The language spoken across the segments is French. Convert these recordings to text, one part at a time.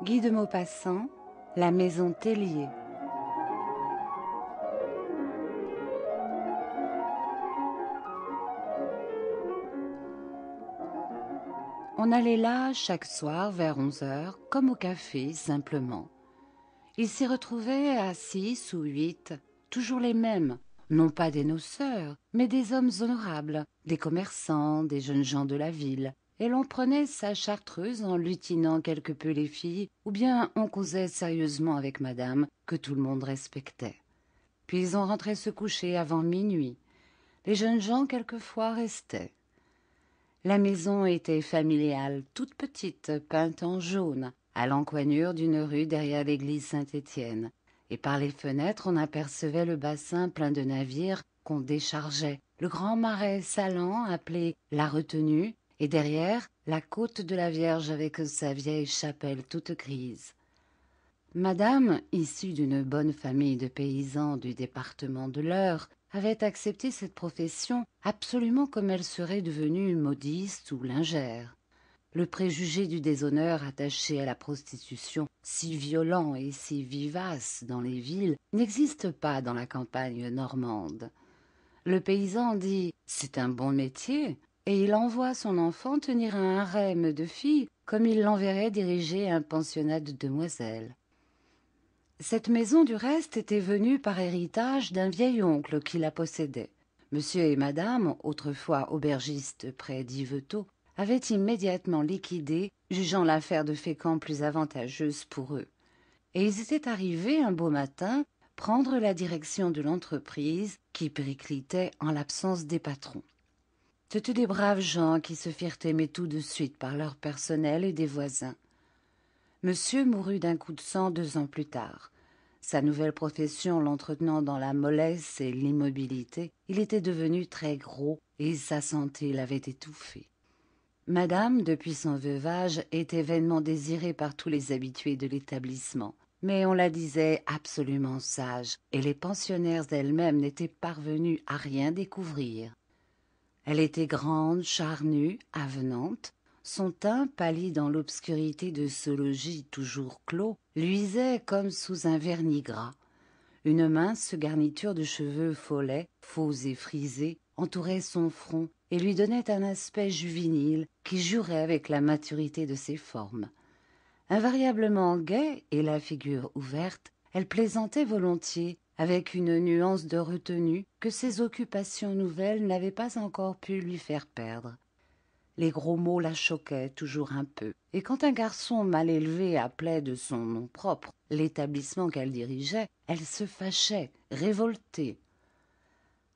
Guy de Maupassant, La maison Tellier. On allait là chaque soir vers 11 heures, comme au café simplement. Ils s'y retrouvaient à 6 ou 8, toujours les mêmes, non pas des noceurs, mais des hommes honorables, des commerçants, des jeunes gens de la ville. Et l'on prenait sa chartreuse en lutinant quelque peu les filles, ou bien on causait sérieusement avec madame, que tout le monde respectait. Puis on rentrait se coucher avant minuit. Les jeunes gens quelquefois restaient. La maison était familiale, toute petite, peinte en jaune, à l'encoignure d'une rue derrière l'église Saint-Étienne, et par les fenêtres on apercevait le bassin plein de navires qu'on déchargeait, le grand marais salant appelé la Retenue, et derrière la côte de la Vierge avec sa vieille chapelle toute grise. Madame, issue d'une bonne famille de paysans du département de l'Eure, avait accepté cette profession absolument comme elle serait devenue modiste ou lingère. Le préjugé du déshonneur attaché à la prostitution, si violent et si vivace dans les villes, n'existe pas dans la campagne normande. Le paysan dit « c'est un bon métier » et il envoie son enfant tenir un harem de filles comme il l'enverrait diriger un pensionnat de demoiselles. Cette maison, du reste, était venue par héritage d'un vieil oncle qui la possédait. Monsieur et madame, autrefois aubergistes près d'Yvetot, avaient immédiatement liquidé, jugeant l'affaire de Fécamp plus avantageuse pour eux. Et ils étaient arrivés un beau matin prendre la direction de l'entreprise qui périclitait en l'absence des patrons. C'étaient des braves gens qui se firent aimer tout de suite par leur personnel et des voisins. Monsieur mourut d'un coup de sang 2 ans plus tard. Sa nouvelle profession l'entretenant dans la mollesse et l'immobilité, il était devenu très gros et sa santé l'avait étouffé. Madame, depuis son veuvage, était vainement désirée par tous les habitués de l'établissement, mais on la disait absolument sage, et les pensionnaires elles-mêmes n'étaient parvenues à rien découvrir. Elle était grande, charnue, avenante. Son teint, pâli dans l'obscurité de ce logis toujours clos, luisait comme sous un vernis gras. Une mince garniture de cheveux follets, faux et frisés, entourait son front et lui donnait un aspect juvénile qui jurait avec la maturité de ses formes. Invariablement gaie et la figure ouverte, elle plaisantait volontiers, avec une nuance de retenue que ses occupations nouvelles n'avaient pas encore pu lui faire perdre. Les gros mots la choquaient toujours un peu, et quand un garçon mal élevé appelait de son nom propre l'établissement qu'elle dirigeait, elle se fâchait, révoltée.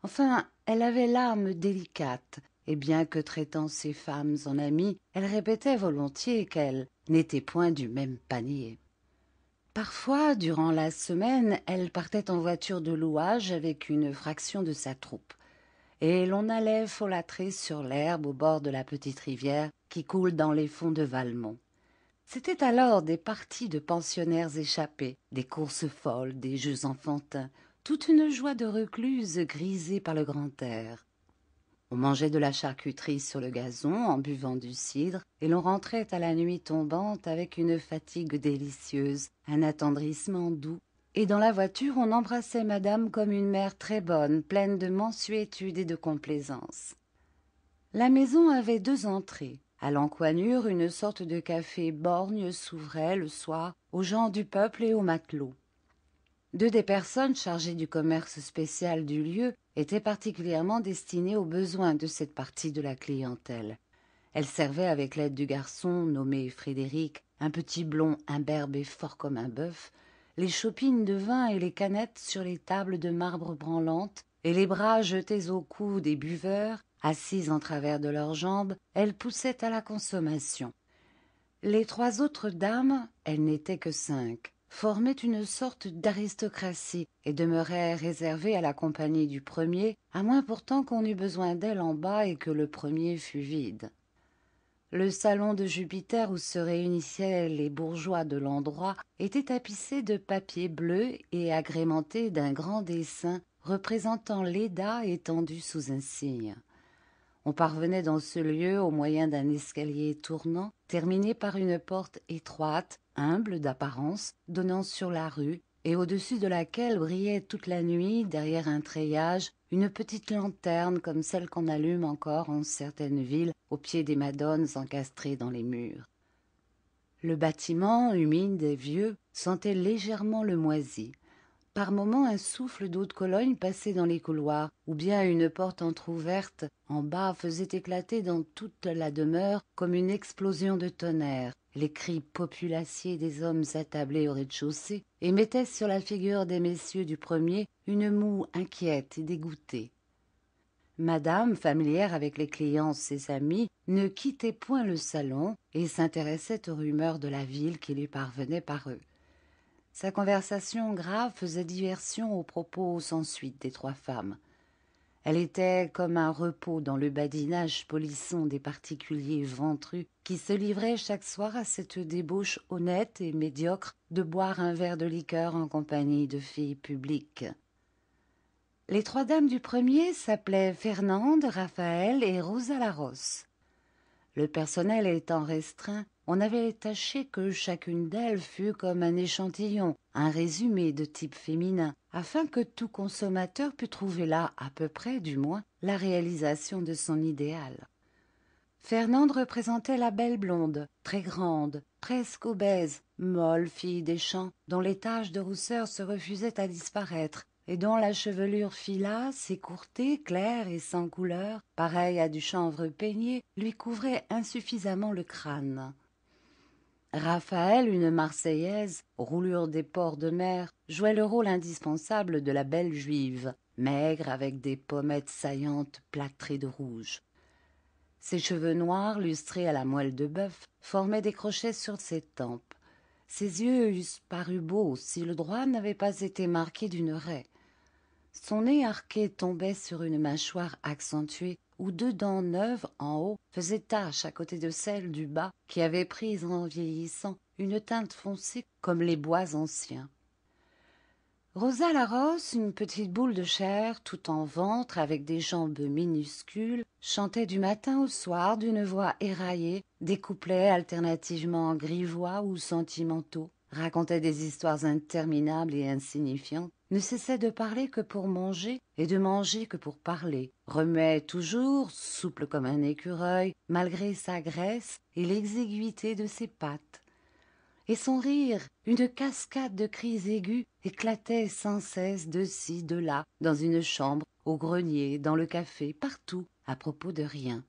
Enfin, elle avait l'âme délicate, et bien que traitant ses femmes en amies, elle répétait volontiers qu'elles n'étaient point du même panier. Parfois, durant la semaine, elle partait en voiture de louage avec une fraction de sa troupe, et l'on allait folâtrer sur l'herbe au bord de la petite rivière qui coule dans les fonds de Valmont. C'étaient alors des parties de pensionnaires échappés, des courses folles, des jeux enfantins, toute une joie de recluse grisée par le grand air. On mangeait de la charcuterie sur le gazon en buvant du cidre, et l'on rentrait à la nuit tombante avec une fatigue délicieuse, un attendrissement doux, et dans la voiture on embrassait madame comme une mère très bonne, pleine de mansuétude et de complaisance. La maison avait 2 entrées. À l'encoignure, une sorte de café borgne s'ouvrait le soir aux gens du peuple et aux matelots. 2 des personnes chargées du commerce spécial du lieu étaient particulièrement destinées aux besoins de cette partie de la clientèle. Elles servaient avec l'aide du garçon nommé Frédéric, un petit blond imberbe et fort comme un bœuf, les chopines de vin et les canettes sur les tables de marbre branlantes, et les bras jetés au cou des buveurs, assises en travers de leurs jambes, elles poussaient à la consommation. Les 3 autres dames, elles n'étaient que 5, formaient une sorte d'aristocratie et demeuraient réservées à la compagnie du premier, à moins pourtant qu'on eût besoin d'elles en bas et que le premier fût vide. Le salon de Jupiter où se réunissaient les bourgeois de l'endroit était tapissé de papier bleu et agrémenté d'un grand dessin représentant Léda étendue sous un cygne. On parvenait dans ce lieu au moyen d'un escalier tournant, terminé par une porte étroite, humble d'apparence, donnant sur la rue, et au-dessus de laquelle brillait toute la nuit, derrière un treillage, une petite lanterne comme celle qu'on allume encore en certaines villes au pied des madones encastrées dans les murs. Le bâtiment, humide et vieux, sentait légèrement le moisi. Par moments, un souffle d'eau de Cologne passait dans les couloirs, ou bien une porte entr'ouverte en bas faisait éclater dans toute la demeure comme une explosion de tonnerre. Les cris populaciers des hommes attablés au rez-de-chaussée et mettaient sur la figure des messieurs du premier une moue inquiète et dégoûtée. Madame, familière avec les clients, ses amis, ne quittait point le salon et s'intéressait aux rumeurs de la ville qui lui parvenaient par eux. Sa conversation grave faisait diversion aux propos sans suite des trois femmes. Elle était comme un repos dans le badinage polisson des particuliers ventrus qui se livraient chaque soir à cette débauche honnête et médiocre de boire un verre de liqueur en compagnie de filles publiques. Les trois dames du premier s'appelaient Fernande, Raphaël et Rosa Larosse. Le personnel étant restreint, on avait tâché que chacune d'elles fût comme un échantillon, un résumé de type féminin, afin que tout consommateur pût trouver là, à peu près du moins, la réalisation de son idéal. Fernande représentait la belle blonde, très grande, presque obèse, molle fille des champs, dont les taches de rousseur se refusaient à disparaître, et dont la chevelure filasse, écourtée, claire et sans couleur, pareille à du chanvre peigné, lui couvrait insuffisamment le crâne. Raphaël, une Marseillaise, roulure des ports de mer, jouait le rôle indispensable de la belle juive, maigre avec des pommettes saillantes plâtrées de rouge. Ses cheveux noirs, lustrés à la moelle de bœuf, formaient des crochets sur ses tempes. Ses yeux eussent paru beaux si le droit n'avait pas été marqué d'une raie. Son nez arqué tombait sur une mâchoire accentuée où deux dents neuves en haut faisaient tache à côté de celles du bas qui avaient pris en vieillissant une teinte foncée comme les bois anciens. Rosa Larosse, une petite boule de chair, tout en ventre, avec des jambes minuscules, chantait du matin au soir d'une voix éraillée, des couplets alternativement grivois ou sentimentaux, racontait des histoires interminables et insignifiantes, ne cessait de parler que pour manger et de manger que pour parler, remuait toujours, souple comme un écureuil, malgré sa graisse et l'exiguïté de ses pattes. Et son rire, une cascade de cris aigus, éclatait sans cesse de ci, de là, dans une chambre, au grenier, dans le café, partout, à propos de rien.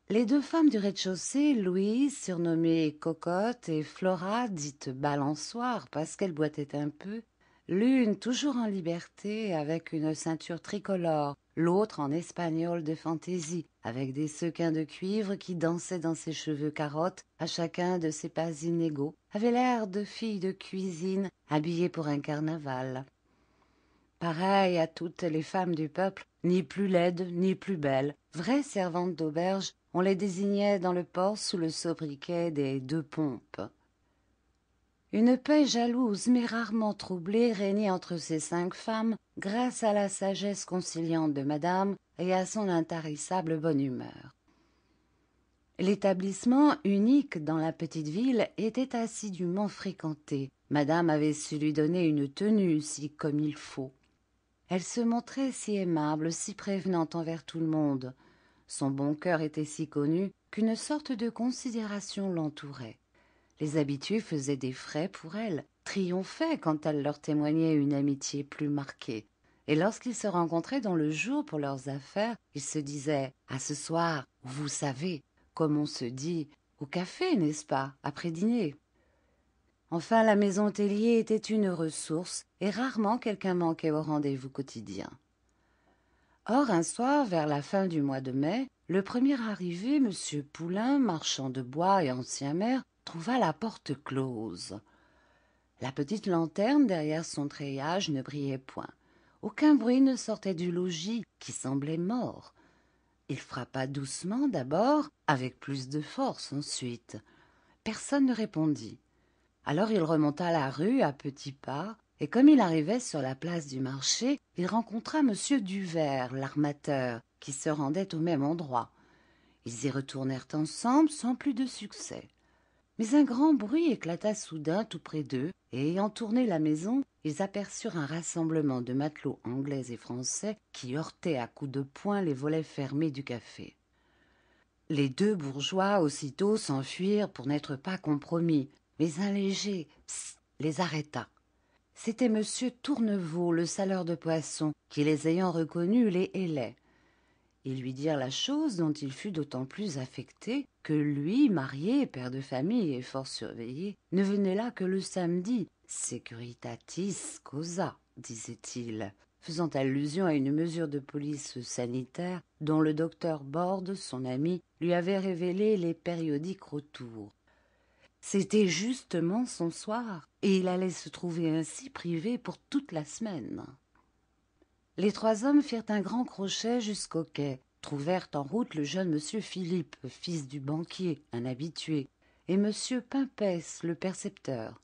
Les deux femmes du rez-de-chaussée, Louise, surnommée Cocotte, et Flora, dite Balançoire, parce qu'elle boitait un peu, l'une toujours en liberté, avec une ceinture tricolore, l'autre en espagnol de fantaisie, avec des sequins de cuivre qui dansaient dans ses cheveux carottes à chacun de ses pas inégaux, avait l'air de fille de cuisine habillée pour un carnaval. Pareille à toutes les femmes du peuple, ni plus laides ni plus belles, vraies servantes d'auberge, on les désignait dans le port sous le sobriquet des deux pompes. Une paix jalouse mais rarement troublée régnait entre ces 5 femmes grâce à la sagesse conciliante de madame et à son intarissable bonne humeur. L'établissement, unique dans la petite ville, était assidûment fréquenté. Madame avait su lui donner une tenue si comme il faut. Elle se montrait si aimable, si prévenante envers tout le monde. Son bon cœur était si connu qu'une sorte de considération l'entourait. Les habitués faisaient des frais pour elle, triomphaient quand elle leur témoignait une amitié plus marquée. Et lorsqu'ils se rencontraient dans le jour pour leurs affaires, ils se disaient « À ce soir, vous savez, comme on se dit, au café, n'est-ce pas, après dîner ?» Enfin, la maison Tellier était une ressource, et rarement quelqu'un manquait au rendez-vous quotidien. Or, un soir, vers la fin du mois de mai, le premier arrivé, M. Poulain, marchand de bois et ancien maire, trouva la porte close. La petite lanterne derrière son treillage ne brillait point. Aucun bruit ne sortait du logis, qui semblait mort. Il frappa doucement d'abord, avec plus de force ensuite. Personne ne répondit. Alors il remonta la rue à petits pas, et comme il arrivait sur la place du marché, il rencontra M. Duvert, l'armateur, qui se rendait au même endroit. Ils y retournèrent ensemble sans plus de succès. Mais un grand bruit éclata soudain tout près d'eux, et ayant tourné la maison, ils aperçurent un rassemblement de matelots anglais et français qui heurtaient à coups de poing les volets fermés du café. Les deux bourgeois aussitôt s'enfuirent pour n'être pas compromis, mais un léger « psst » les arrêta. C'était monsieur Tourneveau, le saleur de poissons, qui, les ayant reconnus, les hélait. Ils lui dirent la chose dont il fut d'autant plus affecté que lui, marié, père de famille et fort surveillé, ne venait là que le samedi. Securitatis causa, disait-il, faisant allusion à une mesure de police sanitaire dont le docteur Borde, son ami, lui avait révélé les périodiques retours. C'était justement son soir, et il allait se trouver ainsi privé pour toute la semaine. Les trois hommes firent un grand crochet jusqu'au quai, trouvèrent en route le jeune monsieur Philippe, fils du banquier, un habitué, et monsieur Pimpès, le percepteur.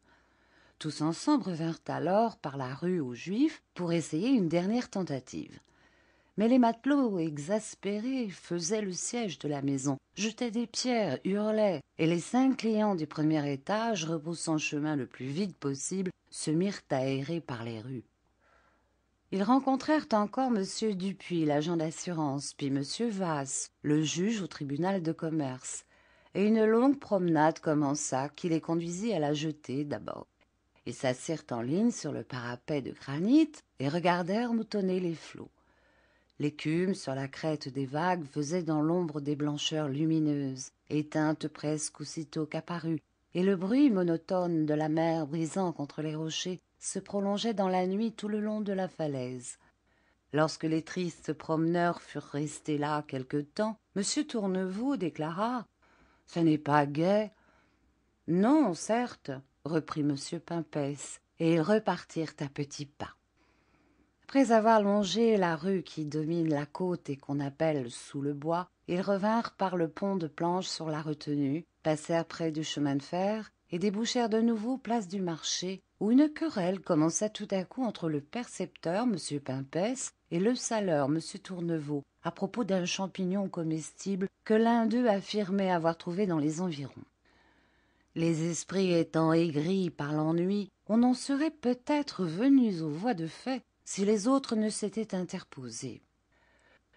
Tous ensemble revinrent alors par la rue aux Juifs pour essayer une dernière tentative. Mais les matelots, exaspérés, faisaient le siège de la maison, jetaient des pierres, hurlaient, et les 5 clients du premier étage, rebroussant chemin le plus vite possible, se mirent à errer par les rues. Ils rencontrèrent encore M. Dupuis, l'agent d'assurance, puis M. Vasse, le juge au tribunal de commerce, et une longue promenade commença qui les conduisit à la jetée d'abord. Ils s'assirent en ligne sur le parapet de granit et regardèrent moutonner les flots. L'écume sur la crête des vagues faisait dans l'ombre des blancheurs lumineuses, éteintes presque aussitôt qu'apparues, et le bruit monotone de la mer brisant contre les rochers se prolongeait dans la nuit tout le long de la falaise. Lorsque les tristes promeneurs furent restés là quelque temps, M. Tourneveau déclara « Ce n'est pas gai. »« Non, certes, » reprit M. Pimpès, et ils repartirent à petits pas. Après avoir longé la rue qui domine la côte et qu'on appelle sous le bois, ils revinrent par le pont de planches sur la retenue, passèrent près du chemin de fer et débouchèrent de nouveau place du marché, où une querelle commença tout à coup entre le percepteur, M. Pimpès, et le saleur, M. Tourneveau, à propos d'un champignon comestible que l'un d'eux affirmait avoir trouvé dans les environs. Les esprits étant aigris par l'ennui, on en serait peut-être venus aux voies de fait si les autres ne s'étaient interposés.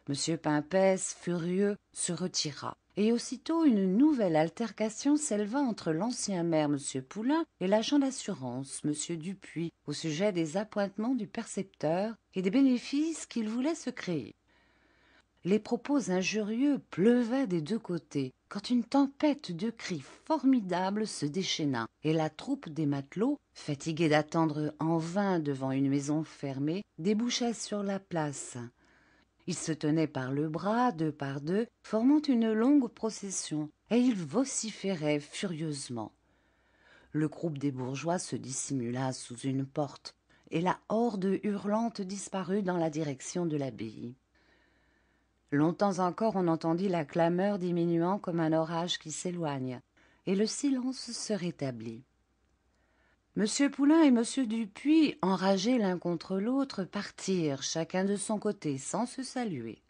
M. Pimpès, furieux, se retira, et aussitôt une nouvelle altercation s'éleva entre l'ancien maire, M. Poulain, et l'agent d'assurance, M. Dupuis, au sujet des appointements du percepteur et des bénéfices qu'il voulait se créer. Les propos injurieux pleuvaient des deux côtés, quand une tempête de cris formidables se déchaîna, et la troupe des matelots, fatiguée d'attendre en vain devant une maison fermée, déboucha sur la place. Ils se tenaient par le bras, deux par deux, formant une longue procession, et ils vociféraient furieusement. Le groupe des bourgeois se dissimula sous une porte, et la horde hurlante disparut dans la direction de l'abbaye. Longtemps encore on entendit la clameur diminuant comme un orage qui s'éloigne, et le silence se rétablit. M. Poulain et M. Dupuis, enragés l'un contre l'autre, partirent chacun de son côté sans se saluer.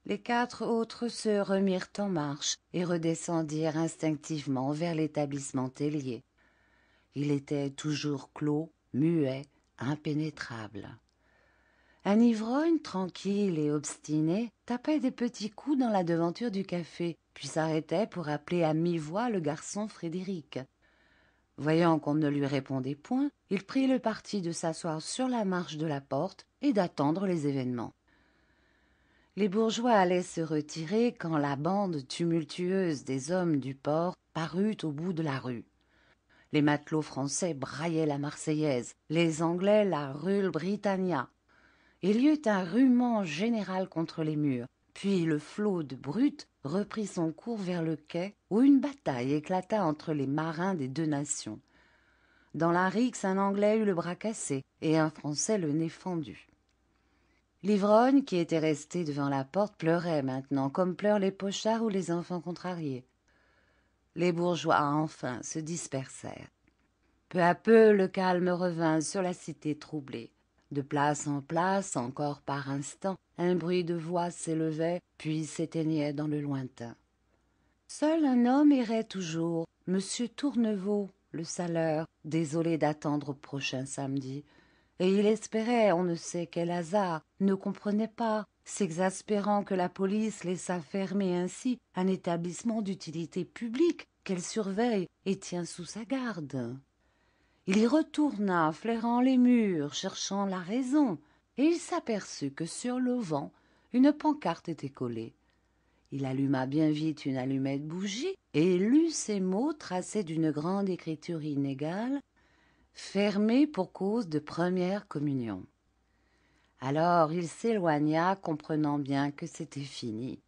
Les 4 autres se remirent en marche et redescendirent instinctivement vers l'établissement tellier. Il était toujours clos, muet, impénétrable. Un ivrogne tranquille et obstiné tapait des petits coups dans la devanture du café, puis s'arrêtait pour appeler à mi-voix le garçon Frédéric. Voyant qu'on ne lui répondait point, il prit le parti de s'asseoir sur la marche de la porte et d'attendre les événements. Les bourgeois allaient se retirer quand la bande tumultueuse des hommes du port parut au bout de la rue. Les matelots français braillaient la Marseillaise, les Anglais la Rule Britannia. Il y eut un ruement général contre les murs, puis le flot de brutes reprit son cours vers le quai, où une bataille éclata entre les marins des deux nations. Dans la rixe, un Anglais eut le bras cassé et un Français le nez fendu. L'ivrogne, qui était resté devant la porte, pleurait maintenant, comme pleurent les pochards ou les enfants contrariés. Les bourgeois, enfin, se dispersèrent. Peu à peu, le calme revint sur la cité troublée. De place en place, encore par instants, un bruit de voix s'élevait, puis s'éteignait dans le lointain. Seul un homme errait toujours, Monsieur Tourneveau, le saleur, désolé d'attendre au prochain samedi. Et il espérait, on ne sait quel hasard, ne comprenait pas, s'exaspérant que la police laissa fermer ainsi un établissement d'utilité publique qu'elle surveille et tient sous sa garde. Il y retourna, flairant les murs, cherchant la raison, et il s'aperçut que sur l'auvent, une pancarte était collée. Il alluma bien vite une allumette bougie et lut ces mots tracés d'une grande écriture inégale: fermé pour cause de première communion. Alors il s'éloigna, comprenant bien que c'était fini.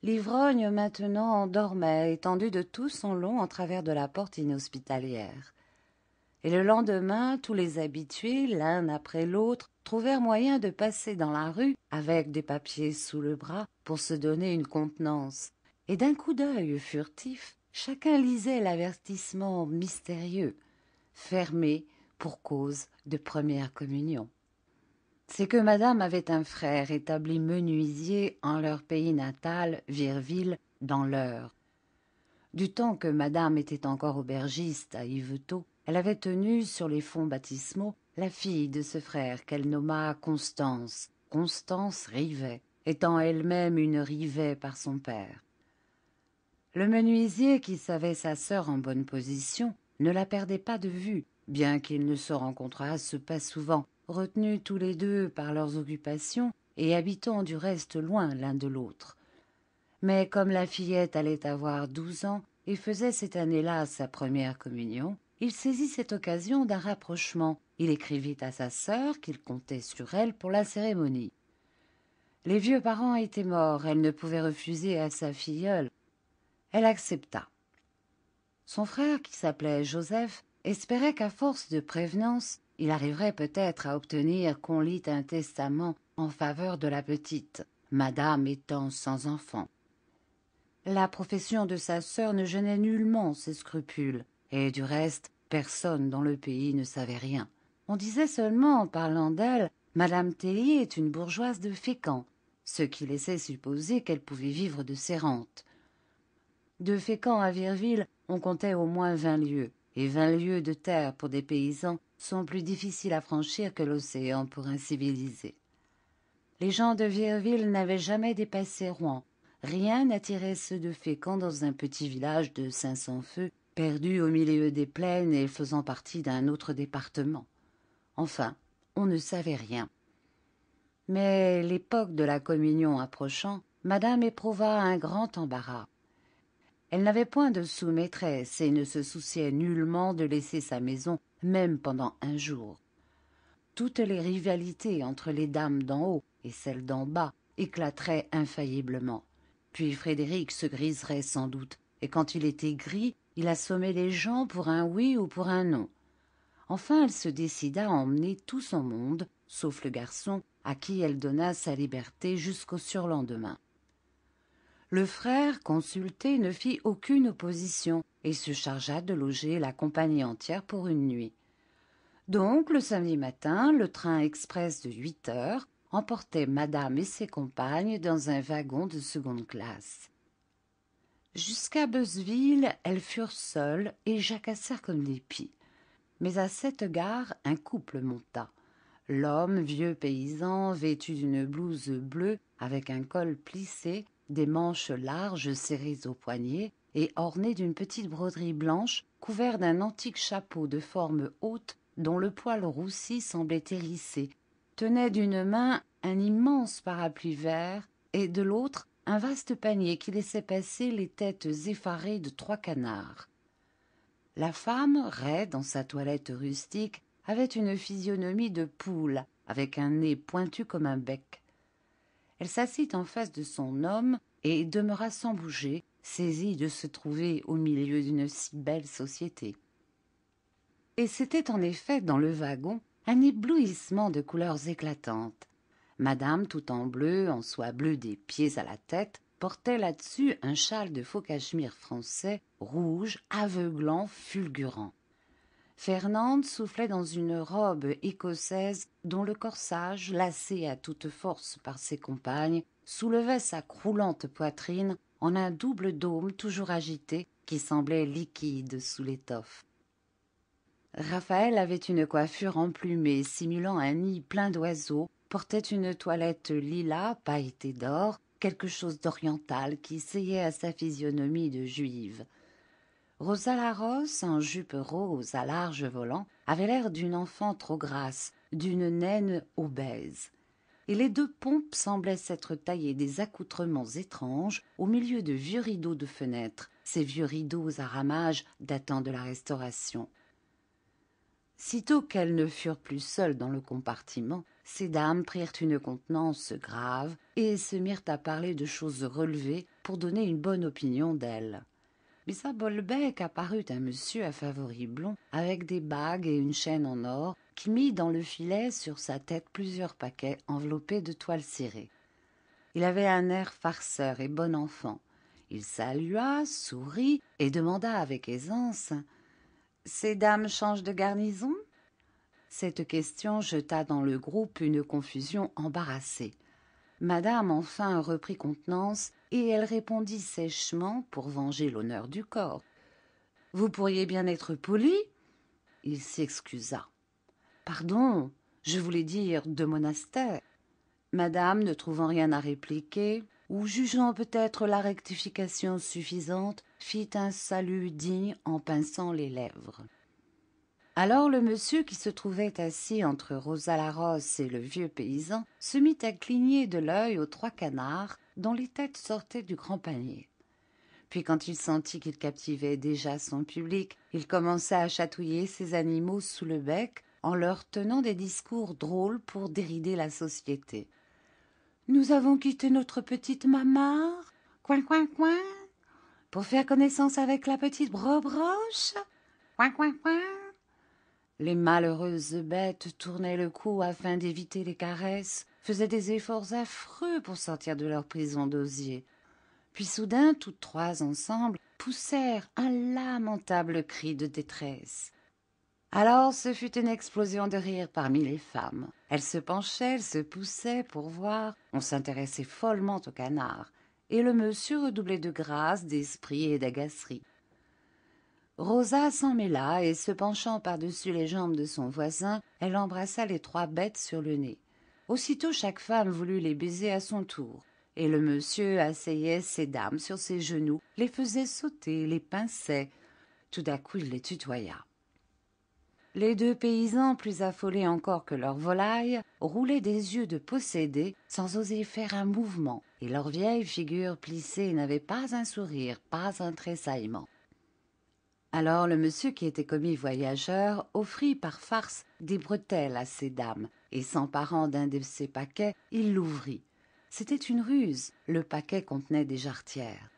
L'ivrogne maintenant dormait, étendu de tout son long en travers de la porte inhospitalière. Et le lendemain, tous les habitués, l'un après l'autre, trouvèrent moyen de passer dans la rue avec des papiers sous le bras pour se donner une contenance. Et d'un coup d'œil furtif, chacun lisait l'avertissement mystérieux: fermé pour cause de première communion. C'est que madame avait un frère établi menuisier en leur pays natal, Virville, dans l'Eure. Du temps que madame était encore aubergiste à Yvetot, elle avait tenu sur les fonds baptismaux la fille de ce frère qu'elle nomma Constance, Constance Rivet, étant elle-même une Rivet par son père. Le menuisier, qui savait sa sœur en bonne position, ne la perdait pas de vue, bien qu'ils ne se rencontrassent pas souvent, retenus tous les deux par leurs occupations et habitant du reste loin l'un de l'autre. Mais comme la fillette allait avoir 12 ans et faisait cette année-là sa première communion, il saisit cette occasion d'un rapprochement. Il écrivit à sa sœur qu'il comptait sur elle pour la cérémonie. Les vieux parents étaient morts, elle ne pouvait refuser à sa filleule. Elle accepta. Son frère, qui s'appelait Joseph, espérait qu'à force de prévenance, il arriverait peut-être à obtenir qu'on lît un testament en faveur de la petite, madame étant sans enfant. La profession de sa sœur ne gênait nullement ses scrupules, et du reste, personne dans le pays ne savait rien. On disait seulement, en parlant d'elle, madame Tellier est une bourgeoise de Fécamp, ce qui laissait supposer qu'elle pouvait vivre de ses rentes. De Fécamp à Virville, on comptait au moins 20 lieues, et 20 lieues de terre pour des paysans sont plus difficiles à franchir que l'océan pour un civilisé. Les gens de Virville n'avaient jamais dépassé Rouen. Rien n'attirait ceux de Fécamp dans un petit village de 500 feux, perdu au milieu des plaines et faisant partie d'un autre département. Enfin, on ne savait rien. Mais l'époque de la communion approchant, madame éprouva un grand embarras. Elle n'avait point de sous-maîtresse et ne se souciait nullement de laisser sa maison, même pendant un jour. Toutes les rivalités entre les dames d'en haut et celles d'en bas éclateraient infailliblement. Puis Frédéric se griserait sans doute, et quand il était gris, il assommait les gens pour un oui ou pour un non. Enfin, elle se décida à emmener tout son monde, sauf le garçon, à qui elle donna sa liberté jusqu'au surlendemain. Le frère, consulté, ne fit aucune opposition et se chargea de loger la compagnie entière pour une nuit. Donc, le samedi matin, le train express de 8 heures emportait madame et ses compagnes dans un wagon de seconde classe. Jusqu'à Beuzeville, elles furent seules et jacassèrent comme des pies. Mais à cette gare, un couple monta. L'homme, vieux paysan, vêtu d'une blouse bleue avec un col plissé, des manches larges serrées aux poignets et ornées d'une petite broderie blanche, couvert d'un antique chapeau de forme haute dont le poil roussi semblait hérissé, tenait d'une main un immense parapluie vert et de l'autre un vaste panier qui laissait passer les têtes effarées de 3 canards. La femme, raide dans sa toilette rustique, avait une physionomie de poule, avec un nez pointu comme un bec. Elle s'assit en face de son homme et demeura sans bouger, saisie de se trouver au milieu d'une si belle société. Et c'était en effet dans le wagon un éblouissement de couleurs éclatantes. Madame, tout en bleu, en soie bleue des pieds à la tête, portait là-dessus un châle de faux cachemire français, rouge, aveuglant, fulgurant. Fernande soufflait dans une robe écossaise dont le corsage, lacé à toute force par ses compagnes, soulevait sa croulante poitrine en un double dôme toujours agité qui semblait liquide sous l'étoffe. Raphaël avait une coiffure emplumée simulant un nid plein d'oiseaux, portait une toilette lilas pailletée d'or, quelque chose d'oriental qui seyait à sa physionomie de juive. Rosa Larosse, en jupe rose à larges volants, avait l'air d'une enfant trop grasse, d'une naine obèse. Et les deux pompes semblaient s'être taillés des accoutrements étranges au milieu de vieux rideaux de fenêtre, ces vieux rideaux à ramages datant de la Restauration. Sitôt qu'elles ne furent plus seules dans le compartiment, ces dames prirent une contenance grave et se mirent à parler de choses relevées pour donner une bonne opinion d'elles. Missa Bolbec apparut un monsieur à favoris blonds avec des bagues et une chaîne en or qui mit dans le filet sur sa tête plusieurs paquets enveloppés de toile cirée. Il avait un air farceur et bon enfant. Il salua, sourit et demanda avec aisance « Ces dames changent de garnison ?» Cette question jeta dans le groupe une confusion embarrassée. Madame enfin reprit contenance et elle répondit sèchement pour venger l'honneur du corps. « Vous pourriez bien être poli ?» Il s'excusa. « Pardon, je voulais dire de monastère. » Madame, ne trouvant rien à répliquer, ou jugeant peut-être la rectification suffisante, fit un salut digne en pinçant les lèvres. Alors le monsieur qui se trouvait assis entre Rosa Larosse et le vieux paysan se mit à cligner de l'œil aux trois canards dont les têtes sortaient du grand panier. Puis quand il sentit qu'il captivait déjà son public, il commença à chatouiller ces animaux sous le bec en leur tenant des discours drôles pour dérider la société. « Nous avons quitté notre petite mamare, coin coin coin, pour faire connaissance avec la petite brobroche, coin coin coin. » Les malheureuses bêtes tournaient le cou afin d'éviter les caresses, faisaient des efforts affreux pour sortir de leur prison d'osier. Puis soudain, toutes trois ensemble, poussèrent un lamentable cri de détresse. Alors ce fut une explosion de rire parmi les femmes. Elles se penchaient, elles se poussaient pour voir, on s'intéressait follement au canard, et le monsieur redoublait de grâce, d'esprit et d'agacerie. Rosa s'en mêla et, se penchant par-dessus les jambes de son voisin, elle embrassa les trois bêtes sur le nez. Aussitôt chaque femme voulut les baiser à son tour, et le monsieur asseyait ses dames sur ses genoux, les faisait sauter, les pinçait. Tout à coup il les tutoya. Les deux paysans, plus affolés encore que leurs volailles, roulaient des yeux de possédés sans oser faire un mouvement, et leurs vieilles figures plissées n'avaient pas un sourire, pas un tressaillement. Alors le monsieur qui était commis voyageur offrit par farce des bretelles à ces dames, et s'emparant d'un de ces paquets, il l'ouvrit. C'était une ruse, le paquet contenait des jarretières.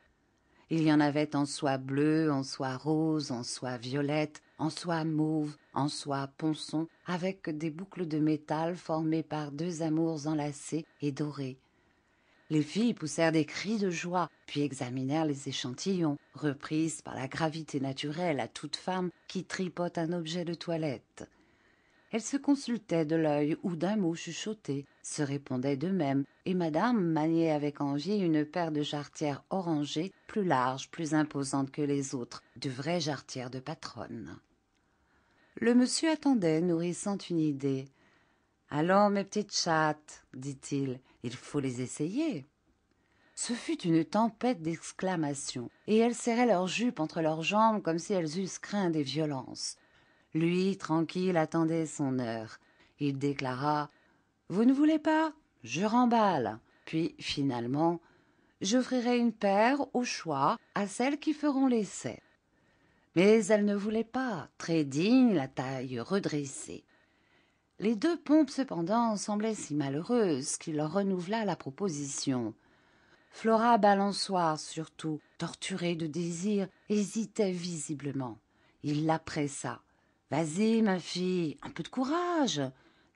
Il y en avait en soie bleue, en soie rose, en soie violette, en soie mauve, en soie ponçon, avec des boucles de métal formées par deux amours enlacés et dorés. Les filles poussèrent des cris de joie, puis examinèrent les échantillons, reprises par la gravité naturelle à toute femme qui tripote un objet de toilette. Elles se consultaient de l'œil ou d'un mot chuchoté, se répondaient d'eux-mêmes, et madame maniait avec envie une paire de jarretières orangées, plus larges, plus imposantes que les autres, de vraies jarretières de patronne. Le monsieur attendait, nourrissant une idée. « Allons, mes petites chattes, dit-il, il faut les essayer. » Ce fut une tempête d'exclamations, et elles serraient leurs jupes entre leurs jambes comme si elles eussent craint des violences. Lui, tranquille, attendait son heure. Il déclara « Vous ne voulez pas? Je remballe. » Puis, finalement, « J'offrirai une paire, au choix, à celles qui feront l'essai. » Mais elle ne voulait pas, très digne, la taille redressée. Les deux pompes, cependant, semblaient si malheureuses qu'il leur renouvela la proposition. Flora Balançoire, surtout, torturée de désir, hésitait visiblement. Il la pressa. « Vas-y, ma fille, un peu de courage.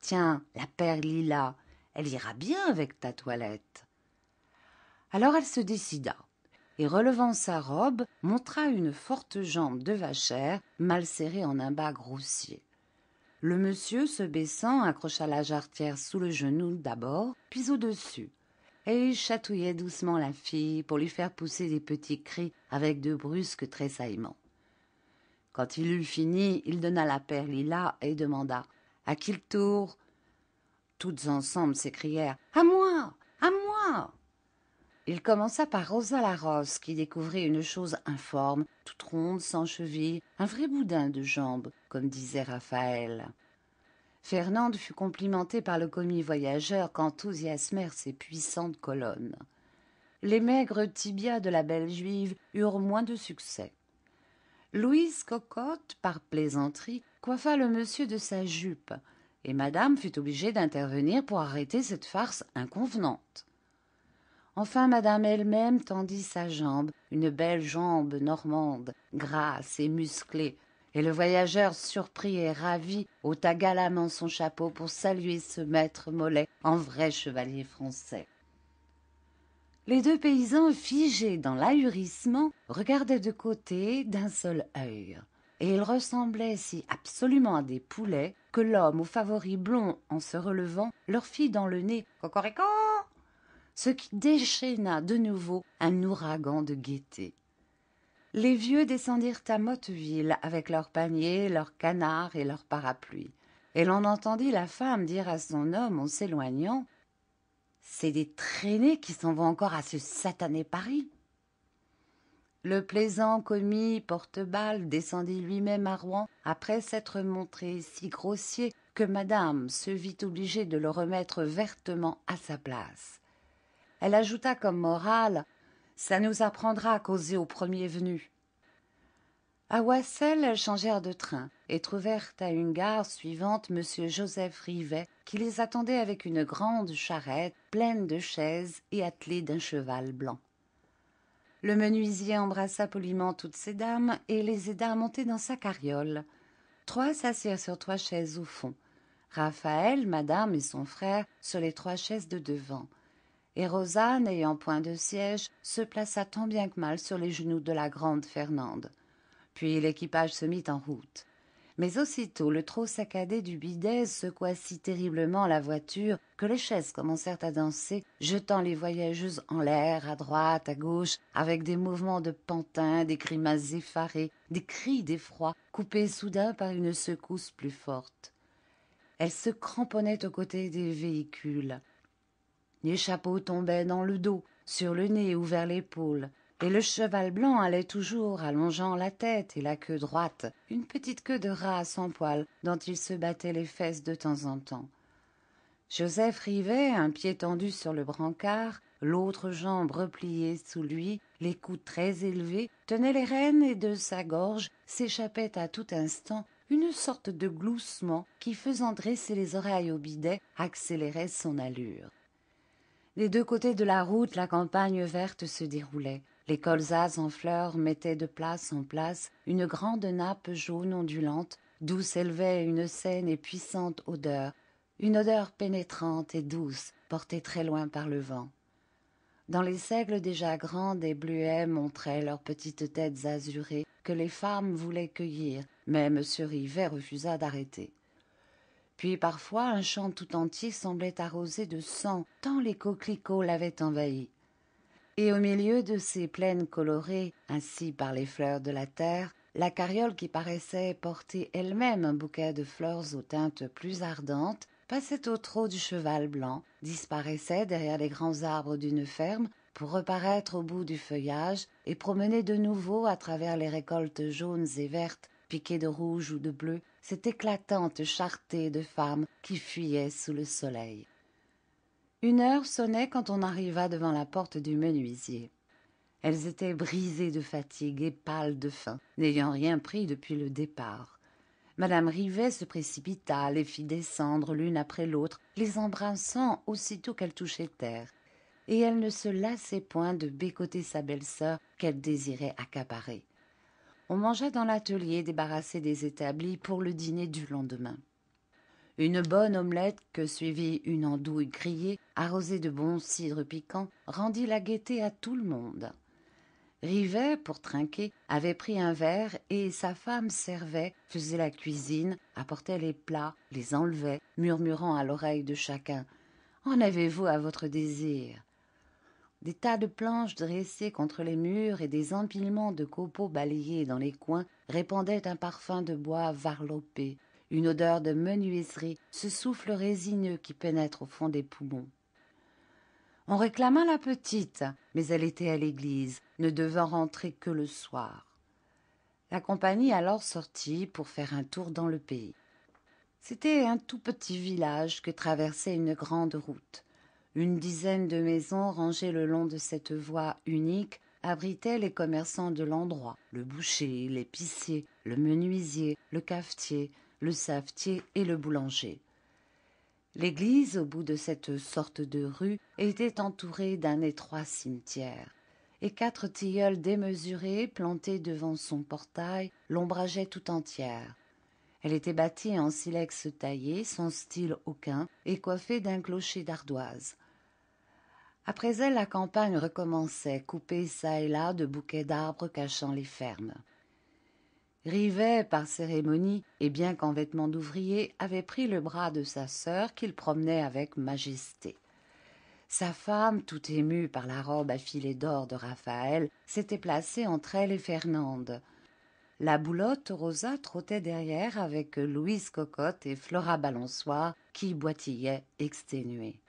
Tiens, la paire lilas, elle ira bien avec ta toilette. » Alors elle se décida, et relevant sa robe, montra une forte jambe de vachère, mal serrée en un bas grossier. Le monsieur, se baissant, accrocha la jarretière sous le genou d'abord, puis au-dessus. et il chatouillait doucement la fille pour lui faire pousser des petits cris avec de brusques tressaillements. Quand il eut fini, il donna la paire lilas et demanda « À qui le tour ?» Toutes ensemble s'écrièrent « À moi! À moi !» Il commença par Rosa la Rosse, qui découvrit une chose informe, toute ronde, sans cheville, un vrai boudin de jambes, comme disait Raphaël. Fernande fut complimentée par le commis voyageur qu'enthousiasmèrent ses puissantes colonnes. Les maigres tibias de la belle juive eurent moins de succès. Louise Cocotte, par plaisanterie, coiffa le monsieur de sa jupe, et madame fut obligée d'intervenir pour arrêter cette farce inconvenante. Enfin madame elle-même tendit sa jambe, une belle jambe normande, grasse et musclée, et le voyageur, surpris et ravi, ôta galamment son chapeau pour saluer ce maître Mollet en vrai chevalier français. Les deux paysans, figés dans l'ahurissement, regardaient de côté d'un seul œil, et ils ressemblaient si absolument à des poulets que l'homme aux favoris blonds, en se relevant, leur fit dans le nez « Cocorico !» ce qui déchaîna de nouveau un ouragan de gaieté. Les vieux descendirent à Motteville avec leurs paniers, leurs canards et leurs parapluies, et l'on entendit la femme dire à son homme en s'éloignant « C'est des traînées qui s'en vont encore à ce satané Paris !» Le plaisant commis Porteballe descendit lui-même à Rouen après s'être montré si grossier que madame se vit obligée de le remettre vertement à sa place. Elle ajouta comme morale « Ça nous apprendra à causer au premier venu ». À Oissel, elles changèrent de train et trouvèrent à une gare suivante M. Joseph Rivet, qui les attendait avec une grande charrette pleine de chaises et attelée d'un cheval blanc. Le menuisier embrassa poliment toutes ces dames et les aida à monter dans sa carriole. Trois s'assirent sur trois chaises au fond, Raphaël, madame et son frère sur les trois chaises de devant, et Rosa, n'ayant point de siège, se plaça tant bien que mal sur les genoux de la grande Fernande. Puis l'équipage se mit en route. Mais aussitôt le trot saccadé du bidet secoua si terriblement la voiture que les chaises commencèrent à danser, jetant les voyageuses en l'air, à droite, à gauche, avec des mouvements de pantin, des grimaces effarées, des cris d'effroi, coupés soudain par une secousse plus forte. Elles se cramponnaient aux côtés des véhicules. Les chapeaux tombaient dans le dos, sur le nez ou vers l'épaule, et le cheval blanc allait toujours allongeant la tête et la queue droite, une petite queue de rat sans poil dont il se battait les fesses de temps en temps. Joseph Rivet, un pied tendu sur le brancard, l'autre jambe repliée sous lui, les coudes très élevés, tenait les rênes et de sa gorge s'échappait à tout instant une sorte de gloussement qui, faisant dresser les oreilles au bidet, accélérait son allure. Des deux côtés de la route, la campagne verte se déroulait. Les colzas en fleurs mettaient de place en place une grande nappe jaune ondulante, d'où s'élevait une saine et puissante odeur, une odeur pénétrante et douce, portée très loin par le vent. Dans les seigles déjà grands, des bleuets montraient leurs petites têtes azurées que les femmes voulaient cueillir, mais M. Rivet refusa d'arrêter. Puis parfois un champ tout entier semblait arrosé de sang, tant les coquelicots l'avaient envahi. Et au milieu de ces plaines colorées, ainsi par les fleurs de la terre, la carriole qui paraissait porter elle-même un bouquet de fleurs aux teintes plus ardentes, passait au trot du cheval blanc, disparaissait derrière les grands arbres d'une ferme, pour reparaître au bout du feuillage et promener de nouveau à travers les récoltes jaunes et vertes, piquées de rouge ou de bleu, cette éclatante charretée de femmes qui fuyaient sous le soleil. 1 heure sonnait quand on arriva devant la porte du menuisier. Elles étaient brisées de fatigue et pâles de faim, n'ayant rien pris depuis le départ. Madame Rivet se précipita, les fit descendre l'une après l'autre, les embrassant aussitôt qu'elles touchaient terre, et elle ne se lassait point de bécoter sa belle-sœur qu'elle désirait accaparer. On mangea dans l'atelier débarrassé des établis pour le dîner du lendemain. Une bonne omelette que suivit une andouille grillée, arrosée de bon cidre piquant, rendit la gaieté à tout le monde. Rivet, pour trinquer, avait pris un verre et sa femme servait, faisait la cuisine, apportait les plats, les enlevait, murmurant à l'oreille de chacun « En avez-vous à votre désir ?» des tas de planches dressées contre les murs et des empilements de copeaux balayés dans les coins répandaient un parfum de bois varlopé, une odeur de menuiserie, ce souffle résineux qui pénètre au fond des poumons. On réclama la petite, mais elle était à l'église, ne devant rentrer que le soir. La compagnie alors sortit pour faire un tour dans le pays. C'était un tout petit village que traversait une grande route. Une dizaine de maisons rangées le long de cette voie unique abritaient les commerçants de l'endroit, le boucher, l'épicier, le menuisier, le cafetier, le savetier et le boulanger. L'église, au bout de cette sorte de rue, était entourée d'un étroit cimetière, et 4 tilleuls démesurés plantés devant son portail l'ombrageaient tout entière. Elle était bâtie en silex taillé, sans style aucun, et coiffée d'un clocher d'ardoise. Après elle, la campagne recommençait, coupée çà et là de bouquets d'arbres cachant les fermes. Rivet, par cérémonie, et bien qu'en vêtements d'ouvrier, avait pris le bras de sa sœur qu'il promenait avec majesté. Sa femme, tout émue par la robe à filets d'or de Raphaël, s'était placée entre elle et Fernande. La boulotte Rosa trottait derrière avec Louise Cocotte et Flora Balançoire qui boitillaient exténués.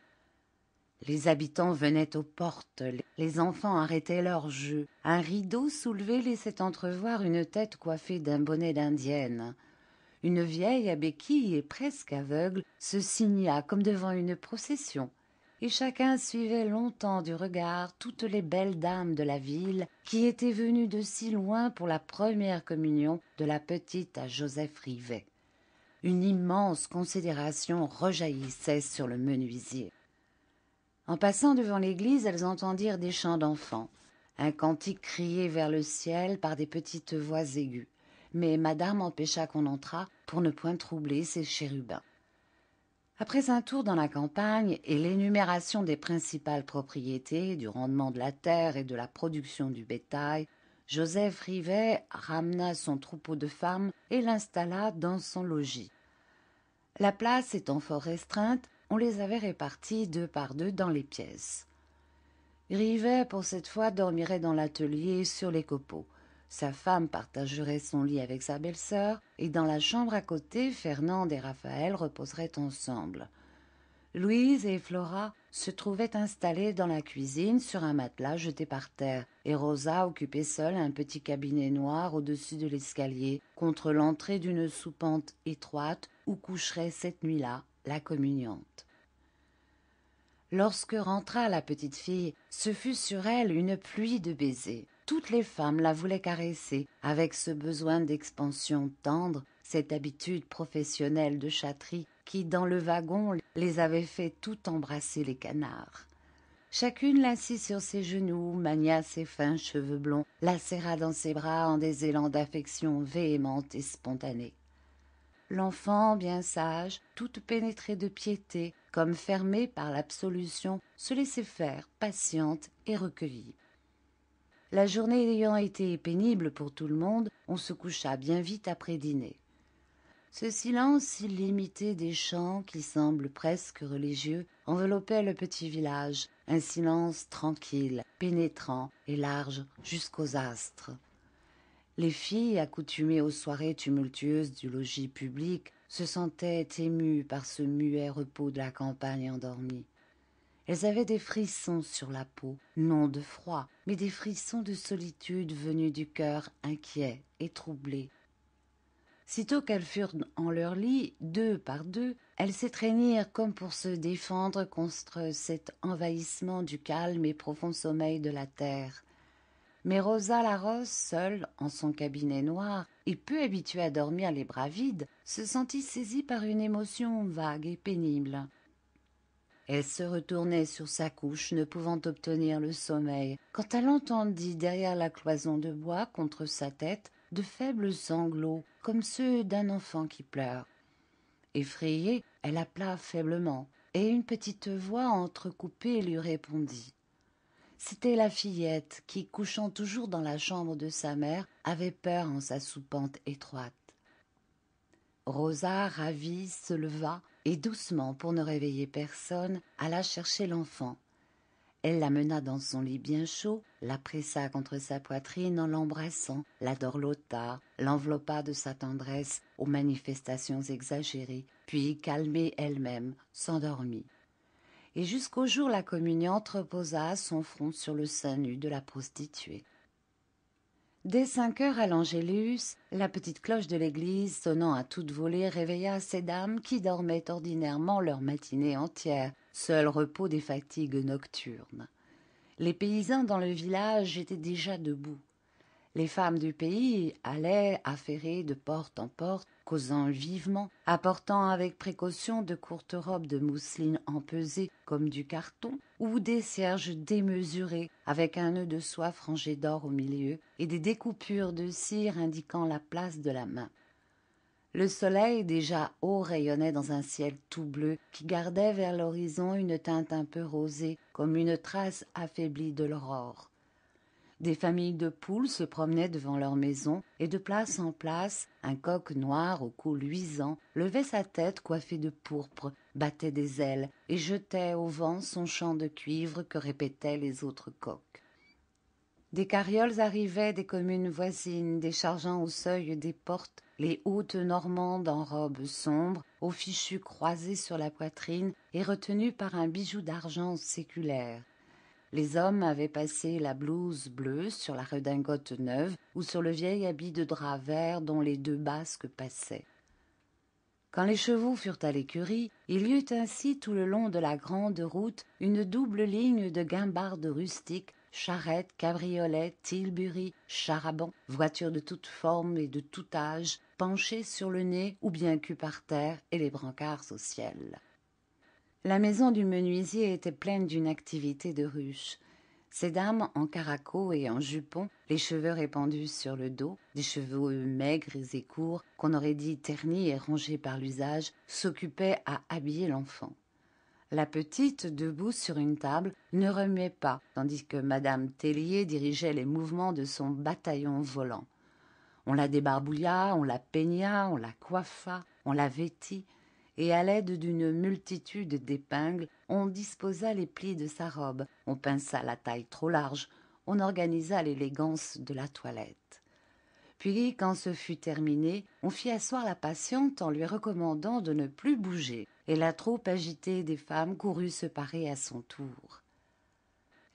Les habitants venaient aux portes, les enfants arrêtaient leur jeu. Un rideau soulevé laissait entrevoir une tête coiffée d'un bonnet d'indienne. Une vieille à béquilles et presque aveugle se signa comme devant une procession. Et chacun suivait longtemps du regard toutes les belles dames de la ville qui étaient venues de si loin pour la première communion de la petite à Joseph Rivet. Une immense considération rejaillissait sur le menuisier. En passant devant l'église, elles entendirent des chants d'enfants, un cantique crié vers le ciel par des petites voix aiguës. Mais madame empêcha qu'on entrât pour ne point troubler ces chérubins. Après un tour dans la campagne et l'énumération des principales propriétés, du rendement de la terre et de la production du bétail, Joseph Rivet ramena son troupeau de femmes et l'installa dans son logis. La place étant fort restreinte, on les avait répartis 2 par 2 dans les pièces. Rivet, pour cette fois, dormirait dans l'atelier sur les copeaux. Sa femme partagerait son lit avec sa belle-sœur, et dans la chambre à côté, Fernande et Raphaël reposeraient ensemble. Louise et Flora se trouvaient installées dans la cuisine sur un matelas jeté par terre, et Rosa occupait seule un petit cabinet noir au-dessus de l'escalier, contre l'entrée d'une soupente étroite où coucherait cette nuit-là la communiante. Lorsque rentra la petite fille, ce fut sur elle une pluie de baisers. Toutes les femmes la voulaient caresser, avec ce besoin d'expansion tendre, cette habitude professionnelle de chatterie qui, dans le wagon, les avait fait tout embrasser les canards. Chacune l'assit sur ses genoux, mania ses fins cheveux blonds, la serra dans ses bras en des élans d'affection véhémente et spontanée. L'enfant, bien sage, toute pénétrée de piété, comme fermée par l'absolution, se laissait faire, patiente et recueillie. La journée ayant été pénible pour tout le monde, on se coucha bien vite après dîner. Ce silence illimité des chants, qui semble presque religieux, enveloppait le petit village, un silence tranquille, pénétrant et large jusqu'aux astres. Les filles, accoutumées aux soirées tumultueuses du logis public, se sentaient émues par ce muet repos de la campagne endormie. Elles avaient des frissons sur la peau, non de froid, mais des frissons de solitude venus du cœur inquiet et troublé. Sitôt qu'elles furent en leur lit, 2 par 2, elles s'étreignirent comme pour se défendre contre cet envahissement du calme et profond sommeil de la terre. Mais Rosa Larosse, seule, en son cabinet noir, et peu habituée à dormir les bras vides, se sentit saisie par une émotion vague et pénible. Elle se retournait sur sa couche, ne pouvant obtenir le sommeil, quand elle entendit derrière la cloison de bois contre sa tête de faibles sanglots, comme ceux d'un enfant qui pleure. Effrayée, elle appela faiblement, et une petite voix entrecoupée lui répondit. C'était la fillette qui, couchant toujours dans la chambre de sa mère, avait peur en sa soupente étroite. Rosa, ravie, se leva et doucement, pour ne réveiller personne, alla chercher l'enfant. Elle la mena dans son lit bien chaud, la pressa contre sa poitrine en l'embrassant, la dorlota, l'enveloppa de sa tendresse aux manifestations exagérées, puis, calmée elle-même, s'endormit. Et jusqu'au jour la communiante reposa son front sur le sein nu de la prostituée. Dès 5 heures à l'Angélus, la petite cloche de l'église sonnant à toute volée réveilla ces dames qui dormaient ordinairement leur matinée entière, seul repos des fatigues nocturnes. Les paysans dans le village étaient déjà debout. Les femmes du pays allaient affairées de porte en porte, causant vivement, apportant avec précaution de courtes robes de mousseline empesées comme du carton, ou des cierges démesurés, avec un nœud de soie frangé d'or au milieu, et des découpures de cire indiquant la place de la main. Le soleil déjà haut rayonnait dans un ciel tout bleu, qui gardait vers l'horizon une teinte un peu rosée, comme une trace affaiblie de l'aurore. Des familles de poules se promenaient devant leur maison, et de place en place, un coq noir au cou luisant levait sa tête coiffée de pourpre, battait des ailes et jetait au vent son chant de cuivre que répétaient les autres coqs. Des carrioles arrivaient des communes voisines, déchargeant au seuil des portes les hautes normandes en robes sombres, aux fichus croisés sur la poitrine et retenus par un bijou d'argent séculaire. Les hommes avaient passé la blouse bleue sur la redingote neuve ou sur le vieil habit de drap vert dont les 2 basques passaient. Quand les chevaux furent à l'écurie, il y eut ainsi tout le long de la grande route une double ligne de guimbardes rustiques, charrettes, cabriolets, tilburys, char-à-bancs, voitures de toutes formes et de tout âge, penchées sur le nez ou bien culs par terre et les brancards au ciel. La maison du menuisier était pleine d'une activité de ruche. Ces dames en caraco et en jupon, les cheveux répandus sur le dos, des cheveux maigres et courts, qu'on aurait dit ternis et rongés par l'usage, s'occupaient à habiller l'enfant. La petite, debout sur une table, ne remuait pas, tandis que madame Tellier dirigeait les mouvements de son bataillon volant. On la débarbouilla, on la peigna, on la coiffa, on la vêtit, et à l'aide d'une multitude d'épingles, on disposa les plis de sa robe, on pinça la taille trop large, on organisa l'élégance de la toilette. Puis, quand ce fut terminé, on fit asseoir la patiente en lui recommandant de ne plus bouger, et la troupe agitée des femmes courut se parer à son tour.